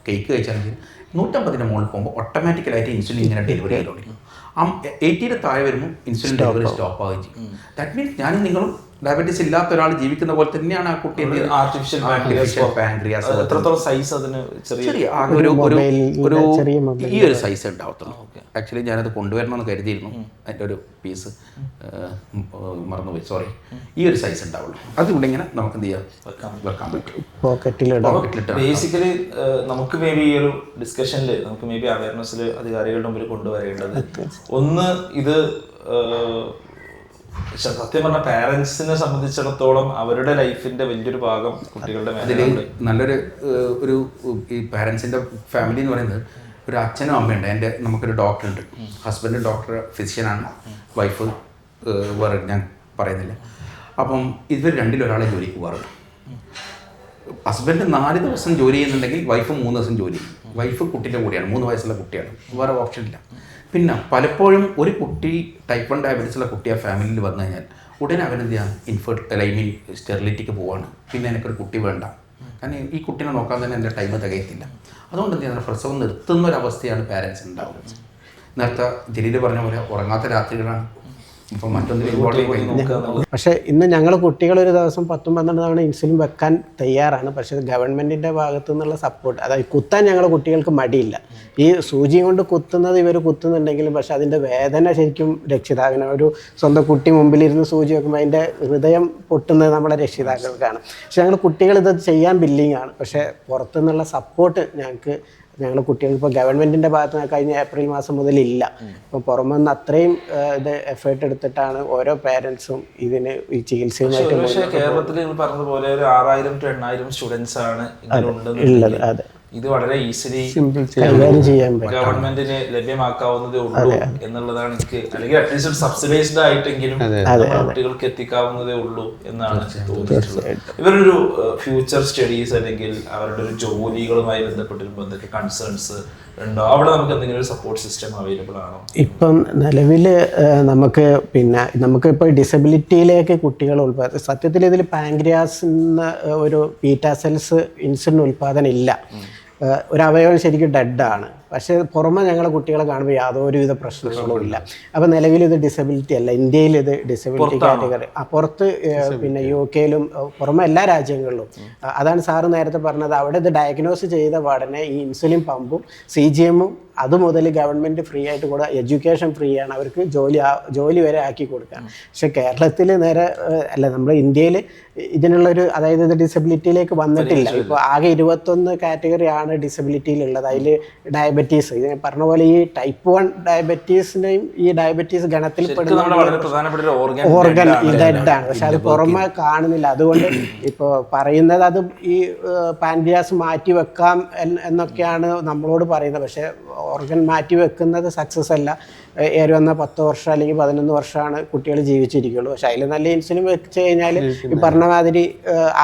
കേക്ക് കഴിച്ചാലും ശരി, 150-ന്റെ മുകളിൽ പോകുമ്പോൾ ഓട്ടോമാറ്റിക്കലായിട്ട് ഇൻസുലിൻ ഇങ്ങനെ ഡെലിവറി ചെയ്തുകൊണ്ടിരിക്കും. 80-ന്റെ താഴെ വരുമ്പോൾ ഇൻസുലിൻ ഡെലിവറി സ്റ്റോപ്പ് ആവുകയും ചെയ്യും. ദാറ്റ് മീൻസ് ഞാനും നിങ്ങളും ഡയബറ്റീസ് ഇല്ലാത്ത ഒരാൾ ജീവിക്കുന്ന പോലെ തന്നെയാണ് ആ കുട്ടി ആർട്ടിഫിഷ്യൽ പാങ്ക്രിയാസ്. എത്രത്തോളം സൈസ് അതിന്? ചെറിയ ഈ ഒരു സൈസ് ഉണ്ടാവത്തുള്ളൂ. ആക്ച്വലി ഞാനത് കൊണ്ടുവരണമെന്ന് കരുതിയിരുന്നു, അതിൻ്റെ ഒരു പീസ് മറന്നുപോയി, സോറി. ഈ ഒരു സൈസ് ഉണ്ടാവുള്ളൂ. അതുകൊണ്ട് ഇങ്ങനെ നമുക്ക് എന്ത് ചെയ്യാം, വെക്കാൻ പറ്റും പോക്കറ്റിലിട്ട്. ബേസിക്കലി നമുക്ക് മേ ബി ഈ ഒരു ഡിസ്കഷനിൽ നമുക്ക് മേ ബി അവയർനെസ്സിൽ അധികാരികളുടെ മുമ്പിൽ കൊണ്ടുവരേണ്ടത് ഒന്ന്, ഇത് സത്യം പറഞ്ഞ പാരൻസിനെ സംബന്ധിച്ചിടത്തോളം അവരുടെ ലൈഫിന്റെ വലിയൊരു ഭാഗം കുട്ടികളുടെ മേഖലയിലുണ്ട്. നല്ലൊരു ഒരു ഈ പാരൻസിൻ്റെ ഫാമിലി എന്ന് പറയുന്നത് ഒരു അച്ഛനും അമ്മയുണ്ട്. നമുക്കൊരു ഡോക്ടറുണ്ട്, ഹസ്ബൻഡ് ഡോക്ടർ ഫിസിഷ്യനാണ്, വൈഫ് വേറെ ഞാൻ പറയുന്നില്ല. അപ്പം ഇവർ രണ്ടിലൊരാളെ ജോലിക്ക് പോകാറുണ്ട്. ഹസ്ബൻഡ് 4 ദിവസം ജോലി ചെയ്യുന്നുണ്ടെങ്കിൽ വൈഫ് 3 ദിവസം ജോലി ചെയ്യും. വൈഫ് കുട്ടീൻ്റെ കൂടെയാണ്, 3 വയസ്സുള്ള കുട്ടിയാണ്, വേറെ ഓപ്ഷൻ ഇല്ല. പിന്നെ പലപ്പോഴും ഒരു കുട്ടി ടൈപ്പ് 1 ഡയബറ്റീസുള്ള കുട്ടി ആ ഫാമിലിയിൽ വന്നു കഴിഞ്ഞാൽ ഉടനെ അവനെന്ത് ചെയ്യാം, സ്റ്റെറിലിറ്റിക്ക് പോവാണ്. പിന്നെ എനിക്കൊരു കുട്ടി വേണ്ട, കാരണം ഈ കുട്ടീനെ നോക്കാൻ തന്നെ എൻ്റെ ടൈം തികയത്തില്ല. അതുകൊണ്ട് എന്ത് ചെയ്യുന്നത്, പ്രസവം നിർത്തുന്ന ഒരവസ്ഥയാണ് പാരൻസ് ഉണ്ടാവുന്നത്. നേരത്തെ ജലീൽ പറഞ്ഞ പോലെ ഉറങ്ങാത്ത രാത്രികളാണ്. ഇപ്പം മറ്റൊന്നും പക്ഷേ ഇന്ന് ഞങ്ങൾ കുട്ടികൾ ഒരു ദിവസം 10-12 തവണ ഇൻസുലിൻ വെക്കാൻ തയ്യാറാണ്. പക്ഷേ ഗവൺമെൻറ്റിൻ്റെ ഭാഗത്തു നിന്നുള്ള സപ്പോർട്ട്, അതായത് കുത്താൻ ഞങ്ങളുടെ കുട്ടികൾക്ക് മടിയില്ല. ഈ സൂചി കൊണ്ട് കുത്തുന്നത് ഇവർ കുത്തുന്നുണ്ടെങ്കിലും പക്ഷേ അതിൻ്റെ വേദന ശരിക്കും രക്ഷിതാവിന്, ഒരു സ്വന്തം കുട്ടി മുമ്പിലിരുന്ന് സൂചി വെക്കുമ്പോൾ അതിൻ്റെ ഹൃദയം പൊട്ടുന്നത് നമ്മുടെ രക്ഷിതാക്കൾക്കാണ്. പക്ഷേ ഞങ്ങൾ കുട്ടികൾ ഇത് ചെയ്യാൻ ബില്ലിംഗ് ആണ്. പക്ഷേ പുറത്തുനിന്നുള്ള സപ്പോർട്ട് ഞങ്ങൾ കുട്ടികൾക്ക് ഇപ്പോൾ ഗവൺമെൻറ്റിൻ്റെ ഭാഗത്ത് നിന്ന് കഴിഞ്ഞ ഏപ്രിൽ മാസം മുതൽ ഇല്ല. ഇപ്പോൾ പുറമെ നിന്ന് അത്രയും ഇത് എഫേർട്ട് എടുത്തിട്ടാണ് ഓരോ പേരൻസും ഇതിന് ഈ ചികിത്സയുമായിട്ട്. പക്ഷേ കേരളത്തിൽ നിങ്ങൾ പറഞ്ഞതുപോലെ ഒരു 6000 to 8000 സ്റ്റുഡൻസ് ആണ് ഉള്ളത്. അതെ, ഇത് വളരെ ഈസിലി കൈകാര്യം ചെയ്യാൻ പറ്റും, ഗവൺമെന്റിന് ലഭ്യമാക്കാവുന്നതേ ഉള്ളൂ എന്നുള്ളതാണ് എനിക്ക്, അല്ലെങ്കിൽ അറ്റ്ലീസ്റ്റ് ഒരു സബ്സിഡൈസ്ഡ് ആയിട്ടെങ്കിലും കുട്ടികൾക്ക് എത്തിക്കാവുന്നതേ ഉള്ളൂ എന്നാണ് തോന്നുന്നത്. ഇവരൊരു ഫ്യൂച്ചർ സ്റ്റഡീസ് അല്ലെങ്കിൽ അവരുടെ ഒരു ജോലികളുമായി ബന്ധപ്പെട്ടിരുമ്പോൾ എന്തൊക്കെ കൺസേൺസ് ഉണ്ടോ? അവിടെ നമുക്ക് എന്തെങ്കിലും ഒരു സപ്പോർട്ട് സിസ്റ്റം അവൈലബിൾ ആണോ? ഇപ്പം നിലവിൽ നമുക്കിപ്പോൾ ഡിസബിലിറ്റിയിലേക്ക് കുട്ടികൾ സത്യത്തിൽ ഇതിൽ പാൻക്രിയാസിന് ഒരു ബീറ്റാ സെൽസ് ഇൻസുലിൻ ഉൽപ്പാദനം ഇല്ല. ഒരു അവയവം ശരിക്കും ഡെഡാണ്. പക്ഷേ പുറമെ ഞങ്ങളെ കുട്ടികളെ കാണുമ്പോൾ യാതൊരുവിധ പ്രശ്നങ്ങളും ഇല്ല. അപ്പോൾ നിലവിൽ ഇത് ഡിസബിലിറ്റി അല്ല, ഇന്ത്യയിൽ ഇത് ഡിസബിലിറ്റി കാറ്റഗറി. പുറത്ത് UK-ലും പുറമെ എല്ലാ രാജ്യങ്ങളിലും അതാണ് സാറ് നേരത്തെ പറഞ്ഞത്. അവിടെ ഇത് ഡയഗ്നോസ് ചെയ്ത പാടനെ ഈ ഇൻസുലിൻ പമ്പും CGM-ഉം അതുമുതൽ ഗവൺമെൻറ് ഫ്രീ ആയിട്ട് കൂടെ, എഡ്യൂക്കേഷൻ ഫ്രീ ആണ്, അവർക്ക് ജോലി വരെ ആക്കി കൊടുക്കാം. പക്ഷെ കേരളത്തിൽ നേരെ അല്ല, നമ്മുടെ ഇന്ത്യയിൽ ഇതിനുള്ളൊരു, അതായത് ഇത് ഡിസബിലിറ്റിയിലേക്ക് വന്നിട്ടില്ല. ഇപ്പോൾ ആകെ 21 കാറ്റഗറിയാണ് ഡിസബിലിറ്റിയിലുള്ളത്. അതിൽ ഡയബറ്റീസ്, ഇത് പറഞ്ഞ പോലെ ഈ ടൈപ്പ് 1 ഡയബറ്റീസിനെയും ഈ ഡയബറ്റീസ് ഗണത്തിൽ പെടുന്ന ഓർഗൻ ഡെഡാണ്. പക്ഷെ അത് പുറമെ കാണുന്നില്ല. അതുകൊണ്ട് ഇപ്പോൾ പറയുന്നത് അത് ഈ പാൻക്രിയാസ് മാറ്റി വെക്കാം എന്നൊക്കെയാണ് നമ്മളോട് പറയുന്നത്. പക്ഷേ ഓർഗൻ മാറ്റി വെക്കുന്നത് സക്സസ് അല്ല. ഏറി വന്ന 10 വർഷം അല്ലെങ്കിൽ 11 വർഷമാണ് കുട്ടികൾ ജീവിച്ചിരിക്കുള്ളൂ. പക്ഷെ അതിൽ നല്ല ഇൻസുലിൻ വെച്ച് കഴിഞ്ഞാൽ ഈ പറഞ്ഞ മാതിരി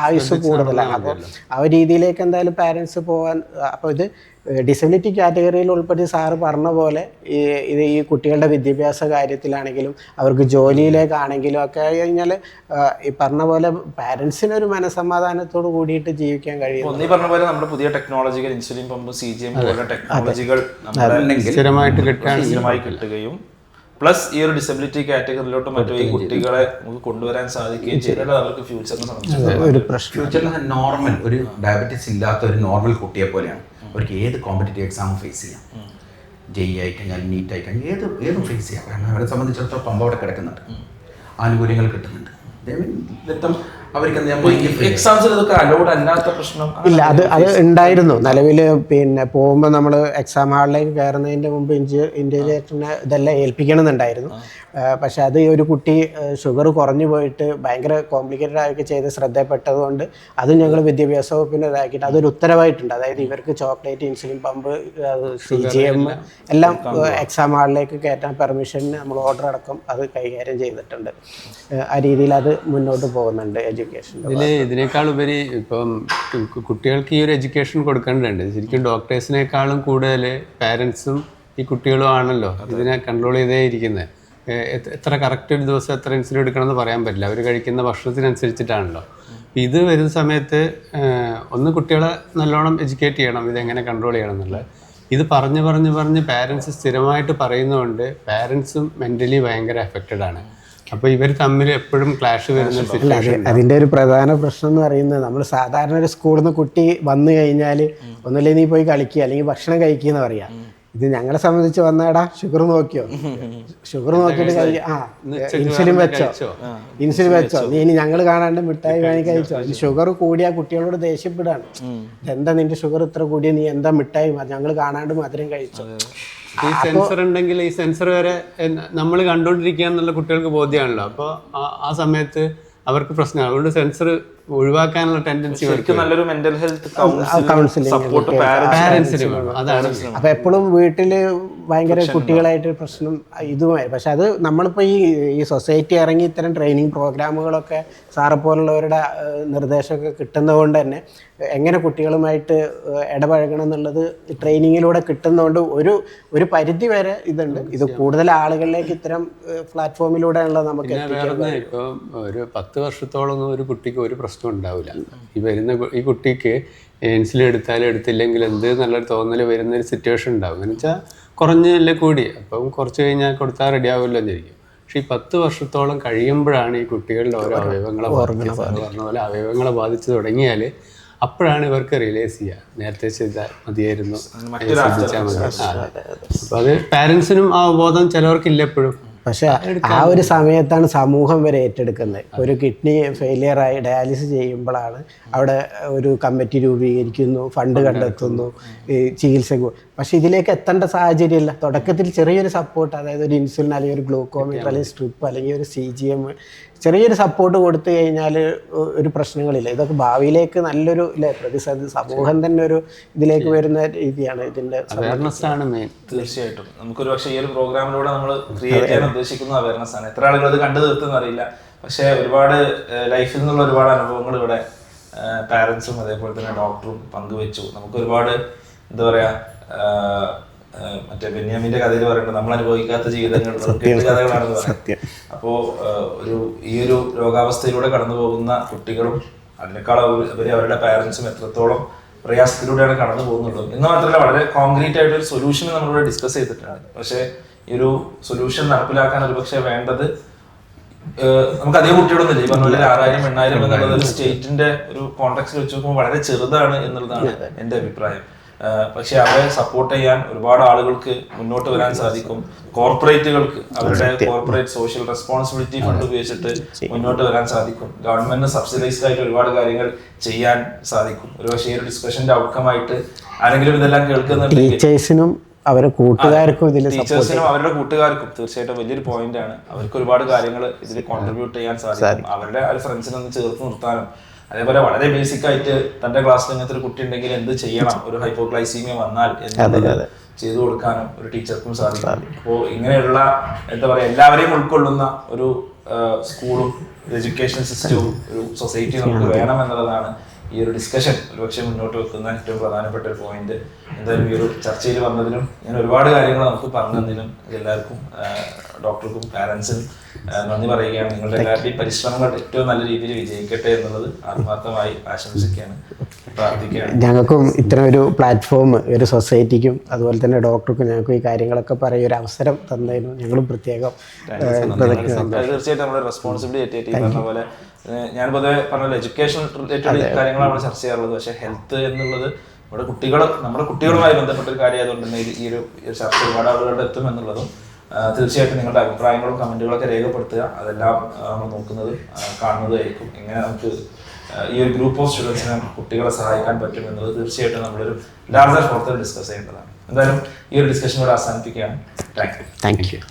ആയുസ് കൂടുതലാണ്. അപ്പോൾ ആ രീതിയിലേക്ക് എന്തായാലും പാരൻസ് പോകാൻ. അപ്പോൾ ഇത് ഡിസബിലിറ്റി കാറ്റഗറിയിൽ ഉൾപ്പെടുത്തി സാറ് പറഞ്ഞ പോലെ ഇത് ഈ കുട്ടികളുടെ വിദ്യാഭ്യാസ കാര്യത്തിലാണെങ്കിലും അവർക്ക് ജോലിയിലേക്കാണെങ്കിലും ഒക്കെ കഴിഞ്ഞാൽ ഈ പറഞ്ഞ പോലെ പാരൻസിനൊരു മനസ്സമാധാനത്തോട് കൂടിയിട്ട് ജീവിക്കാൻ കഴിയും. ഈ പറഞ്ഞ പോലെ നമ്മുടെ പുതിയ ടെക്നോളജികൾ, ഇൻസുലിൻ പമ്പ്, CGM പോലുള്ള ടെക്നോളജികൾ സ്ഥിരമായി കിട്ടുകയും പ്ലസ് ഈ ഒരു ഡിസബിലിറ്റി കാറ്റഗറിയിലോട്ട് മറ്റു ഈ കുട്ടികളെ നമുക്ക് കൊണ്ടുവരാൻ സാധിക്കുകയും ചെയ്താൽ അവർക്ക് ഫ്യൂച്ചറിന് നോർമൽ ഒരു ഡയബറ്റീസ് ഇല്ലാത്ത ഒരു നോർമൽ കുട്ടിയെ പോലെയാണ്. അവർക്ക് ഏത് കോമ്പറ്റേറ്റീവ് എക്സാമും ഫേസ് ചെയ്യാം. JEE ആയി കഴിഞ്ഞാൽ, നീറ്റ് ആയി കഴിഞ്ഞാൽ ഏതും ഫേസ് ചെയ്യാം. കാരണം അവരെ സംബന്ധിച്ചിടത്തോളം പമ്പ അവിടെ കിടക്കുന്നുണ്ട്, ആനുകൂല്യങ്ങൾ കിട്ടുന്നുണ്ട്. എക്സാംസിൽ ഇതൊക്കെ അലൗഡ് അല്ലാത്ത പ്രശ്നം ഇല്ല. അത് ഉണ്ടായിരുന്നു നിലവിൽ. പോകുമ്പോൾ നമ്മൾ എക്സാം ഹാളിലേക്ക് കയറുന്നതിൻ്റെ മുമ്പ് ഇൻവിജിലേറ്ററിനെ ഇതെല്ലാം ഏൽപ്പിക്കണമെന്നുണ്ടായിരുന്നു. പക്ഷെ അത് ഒരു കുട്ടി ഷുഗർ കുറഞ്ഞു പോയിട്ട് ഭയങ്കര കോംപ്ലിക്കേറ്റഡ് ആയൊക്കെ ചെയ്ത് ശ്രദ്ധപ്പെട്ടതുകൊണ്ട് അതും ഞങ്ങൾ വിദ്യാഭ്യാസ വകുപ്പിന് ഇതാക്കിയിട്ട് അതൊരു ഉത്തരവായിട്ടുണ്ട്. അതായത് ഇവർക്ക് ചോക്ലേറ്റ്, ഇൻസുലിൻ പമ്പ്, CGM എല്ലാം എക്സാം ഹാളിലേക്ക് കയറ്റാൻ പെർമിഷന് നമ്മൾ ഓർഡർ അടക്കം അത് കൈകാര്യം ചെയ്തിട്ടുണ്ട്. ആ രീതിയിൽ അത് മുന്നോട്ട് പോകുന്നുണ്ട് എഡ്യൂക്കേഷൻ. ഇതിനേക്കാൾ ഉപരി ഇപ്പം കുട്ടികൾക്ക് ഈ ഒരു എഡ്യൂക്കേഷൻ കൊടുക്കേണ്ടതുണ്ട്. ശരിക്കും ഡോക്ടേഴ്സിനേക്കാളും കൂടുതൽ പാരൻസും ഈ കുട്ടികളും ആണല്ലോ ഇതിനെ കൺട്രോൾ ചെയ്തേ ഇരിക്കുന്നത്. എത്ര കറക്റ്റ് ഒരു ദിവസം എത്ര ഇൻസുലിൻ എടുക്കണമെന്ന് പറയാൻ പറ്റില്ല. അവർ കഴിക്കുന്ന ഭക്ഷണത്തിനനുസരിച്ചിട്ടാണല്ലോ. ഇത് വരുന്ന സമയത്ത് ഒന്ന് കുട്ടികളെ നല്ലോണം എഡ്യൂക്കേറ്റ് ചെയ്യണം, ഇതെങ്ങനെ കൺട്രോൾ ചെയ്യണം എന്നുള്ളത്. ഇത് പറഞ്ഞ് പാരൻസ് സ്ഥിരമായിട്ട് പറയുന്നതുകൊണ്ട് പാരൻസും മെൻ്റലി ഭയങ്കര എഫക്റ്റഡ് ആണ്. അപ്പോൾ ഇവർ തമ്മിൽ എപ്പോഴും ക്ലാഷ് വരുന്ന സിറ്റുവേഷൻ. അതിൻ്റെ ഒരു പ്രധാന പ്രശ്നം എന്ന് പറയുന്നത്, നമ്മൾ സാധാരണ ഒരു സ്കൂളിൽ നിന്ന് കുട്ടി വന്നു കഴിഞ്ഞാൽ ഒന്നുമില്ലേ നീ പോയി കളിക്കുക അല്ലെങ്കിൽ ഭക്ഷണം കഴിക്കുക എന്ന് പറയാം. ഇത് ഞങ്ങളെ സംബന്ധിച്ച് വന്നാടാ ഷുഗർ നോക്കിയോ, ഷുഗർ നോക്കിയിട്ട് ഇൻസുലിൻ വെച്ചോ നീ ഇനി ഞങ്ങൾ കാണാണ്ട് മിഠായി വാങ്ങി കഴിച്ചോ. ഷുഗർ കൂടിയാൽ കുട്ടികളോട് ദേഷ്യപ്പെടുകയാണ്. എന്താ നിന്റെ ഷുഗർ ഇത്ര കൂടിയ, നീ എന്താ മിഠായി ഞങ്ങൾ കാണാണ്ട് മധുരം കഴിച്ചോ. ഈ സെൻസർ ഉണ്ടെങ്കിൽ ഈ സെൻസർ വരെ നമ്മൾ കണ്ടുകൊണ്ടിരിക്കുക എന്നുള്ള കുട്ടികൾക്ക് ബോധ്യമാണല്ലോ. അപ്പോൾ ആ സമയത്ത് അവർക്ക് പ്രശ്നമാണ്. അതുകൊണ്ട് സെൻസർ ഒഴിവാക്കാനുള്ള ടെൻഡൻസി ശരിക്കും നല്ലൊരു മെന്റൽ ഹെൽത്ത് counselling സപ്പോർട്ട് പാരന്റ്സിന് വേണം. അതാണ് അപ്പൊ എപ്പോഴും വീട്ടിൽ ഭയങ്കര കുട്ടികളായിട്ട് പ്രശ്നം ഇതുമായി. പക്ഷെ അത് നമ്മളിപ്പോൾ ഈ സൊസൈറ്റി ഇറങ്ങി ഇത്തരം ട്രെയിനിങ് പ്രോഗ്രാമുകളൊക്കെ സാറെ പോലുള്ളവരുടെ നിർദ്ദേശമൊക്കെ കിട്ടുന്നതുകൊണ്ട് തന്നെ എങ്ങനെ കുട്ടികളുമായിട്ട് ഇടപഴകണം എന്നുള്ളത് ട്രെയിനിങ്ങിലൂടെ കിട്ടുന്നതുകൊണ്ട് ഒരു പരിധി വരെ ഇതുണ്ട്. ഇത് കൂടുതൽ ആളുകളിലേക്ക് ഇത്തരം പ്ലാറ്റ്ഫോമിലൂടെയുള്ള നമുക്ക് വേറെ ഇപ്പോൾ ഒരു 10 വർഷത്തോളം ഒരു കുട്ടിക്ക് ഒരു പ്രശ്നം ഉണ്ടാവില്ല. ഈ കുട്ടിക്ക് ഇൻസുലിൻ എടുത്താലും എടുത്തില്ലെങ്കിൽ എന്ത് നല്ലൊരു തോന്നൽ വരുന്നൊരു സിറ്റുവേഷൻ ഉണ്ടാവും. എന്ന് വെച്ചാൽ കുറഞ്ഞല്ലേ കൂടി, അപ്പം കുറച്ച് കഴിഞ്ഞാൽ കൊടുത്താൽ റെഡി ആവുമല്ലോ എന്നിരിക്കും. പക്ഷേ ഈ 10 വർഷത്തോളം കഴിയുമ്പോഴാണ് ഈ കുട്ടികളുടെ ഓരോ അവയവങ്ങളെ പറഞ്ഞ പോലെ അവയവങ്ങളെ ബാധിച്ചു തുടങ്ങിയാൽ അപ്പോഴാണ് ഇവർക്ക് റിയലൈസ് ചെയ്യുക നേരത്തെ ചെയ്താൽ മതിയായിരുന്നു, ശ്രദ്ധിച്ചാൽ മതി. അപ്പം അത് പാരൻസിനും ആ ബോധം ചിലവർക്കില്ല എപ്പോഴും. പക്ഷെ ആ ഒരു സമയത്താണ് സമൂഹം വരെ ഏറ്റെടുക്കുന്നത്. ഒരു കിഡ്നി ഫെയിലിയറായി ഡയാലിസിസ് ചെയ്യുമ്പോഴാണ് അവിടെ ഒരു കമ്മിറ്റി രൂപീകരിക്കുന്നു, ഫണ്ട് കണ്ടെത്തുന്നു, ഈ ചികിത്സക്ക്. പക്ഷെ ഇതിലേക്ക് എത്തേണ്ട സാഹചര്യമില്ല. തുടക്കത്തിൽ ചെറിയൊരു സപ്പോർട്ട്, അതായത് ഒരു ഇൻസുലിൻ അല്ലെങ്കിൽ ഒരു ഗ്ലൂക്കോമീറ്റർ അല്ലെങ്കിൽ സ്ട്രിപ്പ് അല്ലെങ്കിൽ ഒരു CGM ചെറിയൊരു സപ്പോർട്ട് കൊടുത്തു കഴിഞ്ഞാൽ ഒരു പ്രശ്നങ്ങളില്ല. ഇതൊക്കെ ഭാവിയിലേക്ക് നല്ലൊരു പ്രതിസന്ധി സമൂഹം തന്നെ ഒരു ഇതിലേക്ക് വരുന്ന രീതിയാണ് ഇതിൻ്റെ അവയർനെസ് ആണ് മെയിൻ. തീർച്ചയായിട്ടും നമുക്കൊരു പക്ഷേ ഈ ഒരു പ്രോഗ്രാമിലൂടെ നമ്മൾ ക്രിയേറ്റ് ചെയ്യാൻ ഉദ്ദേശിക്കുന്ന അവയർനെസ് ആണ്. എത്ര ആളുകൾ അത് കണ്ടു തീർത്തെന്ന് അറിയില്ല. പക്ഷേ ഒരുപാട് ലൈഫിൽ നിന്നുള്ള ഒരുപാട് അനുഭവങ്ങൾ ഇവിടെ പാരൻസും അതേപോലെ തന്നെ ഡോക്ടറും പങ്കുവെച്ചു. നമുക്ക് ഒരുപാട് എന്താ പറയാ, മറ്റേ ബെന്യാമിന്റെ കഥയിൽ പറയുന്നത് നമ്മൾ അനുഭവിക്കാത്ത ജീവിതങ്ങൾ കഥകളാണെന്ന് പറയാം. അപ്പോൾ ഈ ഒരു രോഗാവസ്ഥയിലൂടെ കടന്നു പോകുന്ന കുട്ടികളും അതിനേക്കാൾ അവരുടെ പാരൻസും എത്രത്തോളം പ്രയാസത്തിലൂടെയാണ് കടന്നു പോകുന്നുള്ളത് എന്ന് മാത്രമല്ല വളരെ കോൺക്രീറ്റ് ആയിട്ട് ഒരു സൊല്യൂഷൻ നമ്മളിവിടെ ഡിസ്കസ് ചെയ്തിട്ടാണ്. പക്ഷേ ഈ ഒരു സൊല്യൂഷൻ നടപ്പിലാക്കാൻ ഒരുപക്ഷെ വേണ്ടത് നമുക്ക് അധികം കുട്ടികളൊന്നുമില്ല. ഈ പറഞ്ഞ പോലെ 6000-8000 എന്നുള്ളത് ഒരു സ്റ്റേറ്റിന്റെ ഒരു കോൺടാക്സിൽ വെച്ച് നോക്കുമ്പോൾ വളരെ ചെറുതാണ് എന്നുള്ളതാണ് എൻ്റെ അഭിപ്രായം. പക്ഷെ അവരെ സപ്പോർട്ട് ചെയ്യാൻ ഒരുപാട് ആളുകൾക്ക് മുന്നോട്ട് വരാൻ സാധിക്കും. കോർപ്പറേറ്റുകൾക്ക് അവരുടെ കോർപ്പറേറ്റ് സോഷ്യൽ റെസ്പോൺസിബിലിറ്റി ഫണ്ട് ഉപയോഗിച്ചിട്ട് മുന്നോട്ട് വരാൻ സാധിക്കും. ഗവൺമെന്റിന് സബ്സിഡൈസ്ഡ് ആയിട്ട് ഒരുപാട് കാര്യങ്ങൾ ചെയ്യാൻ സാധിക്കും. ഒരു പക്ഷേ ഈ ഒരു ഡിസ്കഷന്റെ ഔട്ട്കം ആയിട്ട് ആരെങ്കിലും ഇതെല്ലാം കേൾക്കുന്നുണ്ടെങ്കിൽ ടീച്ചേഴ്സിനും അവരുടെ കൂട്ടുകാർക്കും ടീച്ചേഴ്സിനും അവരുടെ കൂട്ടുകാർക്കും തീർച്ചയായിട്ടും വലിയൊരു പോയിന്റ് ആണ്. അവർക്ക് ഒരുപാട് കാര്യങ്ങൾ ഇതിൽ കോൺട്രിബ്യൂട്ട് ചെയ്യാൻ സാധിക്കും. അവരുടെ ആ ഒരു ഫ്രണ്ട്സിനൊന്ന് ചേർത്ത് നിർത്താനും അതേപോലെ വളരെ ബേസിക് ആയിട്ട് തന്റെ ക്ലാസ്സിൽ ഇങ്ങനത്തെ ഒരു കുട്ടി ഉണ്ടെങ്കിൽ എന്ത് ചെയ്യണം, ഒരു ഹൈപ്പോഗ്ലൈസീമിയ വന്നാൽ എന്നുള്ളത് ചെയ്തു കൊടുക്കാനും ഒരു ടീച്ചർക്കും സാധിക്കും. അപ്പോൾ ഇങ്ങനെയുള്ള എന്താ പറയുക എല്ലാവരെയും ഉൾക്കൊള്ളുന്ന ഒരു സ്കൂളും എഡ്യൂക്കേഷൻ സിസ്റ്റവും ഒരു സൊസൈറ്റി നമുക്ക് വേണം എന്നുള്ളതാണ് ഈ ഒരു ഡിസ്കഷൻ ഒരുപക്ഷെ മുന്നോട്ട് വെക്കുന്ന ഏറ്റവും പ്രധാനപ്പെട്ട ഒരു പോയിന്റ്. എന്തായാലും ഈ ഒരു ചർച്ചയിൽ വന്നതിനും ഞാൻ ഒരുപാട് കാര്യങ്ങൾ നമുക്ക് പറഞ്ഞു തന്നതിനും എല്ലാവർക്കും ഡോക്ടർക്കും പാരൻസിനും നന്ദി പറയുകയാണ്. നിങ്ങളുടെ എല്ലാവരുടെയും പരിശ്രമങ്ങൾ ഏറ്റവും നല്ല രീതിയിൽ വിജയിക്കട്ടെ എന്നുള്ളത് ആത്മാർത്ഥമായി ആശംസിക്കുകയാണ്, പ്രാർത്ഥിക്കുകയാണ്. ഞങ്ങൾക്കും ഇത്തരം ഒരു പ്ലാറ്റ്ഫോം ഒരു സൊസൈറ്റിക്കും അതുപോലെ തന്നെ ഡോക്ടർക്കും ഞങ്ങൾക്കും ഈ കാര്യങ്ങളൊക്കെ പറയുക ഒരു അവസരം തന്നതിനും ഞങ്ങളും പ്രത്യേകം തീർച്ചയായിട്ടും നമ്മുടെ റെസ്പോൺസിബിലിറ്റി ഏറ്റവും പറഞ്ഞ പോലെ ഞാൻ പൊതുവെ പറഞ്ഞല്ലോ എഡ്യൂക്കേഷൻ റിലേറ്റഡ് കാര്യങ്ങളാണ് നമ്മൾ ചർച്ച ചെയ്യാറുള്ളത്. പക്ഷേ ഹെൽത്ത് എന്നുള്ളത് നമ്മുടെ കുട്ടികളുമായി ബന്ധപ്പെട്ട ഒരു കാര്യമായതുകൊണ്ട് തന്നെ ഈ ഒരു ചർച്ച ഒരുപാട് ആളുകളുടെ എത്തും എന്നുള്ളതും തീർച്ചയായിട്ടും നിങ്ങളുടെ അഭിപ്രായങ്ങളും കമന്റുകളൊക്കെ രേഖപ്പെടുത്തുക. അതെല്ലാം നമ്മൾ നോക്കുന്നത് കാണുന്നതായിരിക്കും. എങ്ങനെ നമുക്ക് ഈ ഒരു ഗ്രൂപ്പ് ഓഫ് സ്റ്റുഡൻസിനെ കുട്ടികളെ സഹായിക്കാൻ പറ്റും എന്നുള്ളത് തീർച്ചയായിട്ടും നമ്മളൊരു ലാർജർ ഫോർത്തിൽ ഡിസ്കസ് ചെയ്യേണ്ടതാണ്. എന്തായാലും ഈ ഒരു ഡിസ്കഷൻ കൂടെ അവസാനിപ്പിക്കുകയാണ്. Thank you.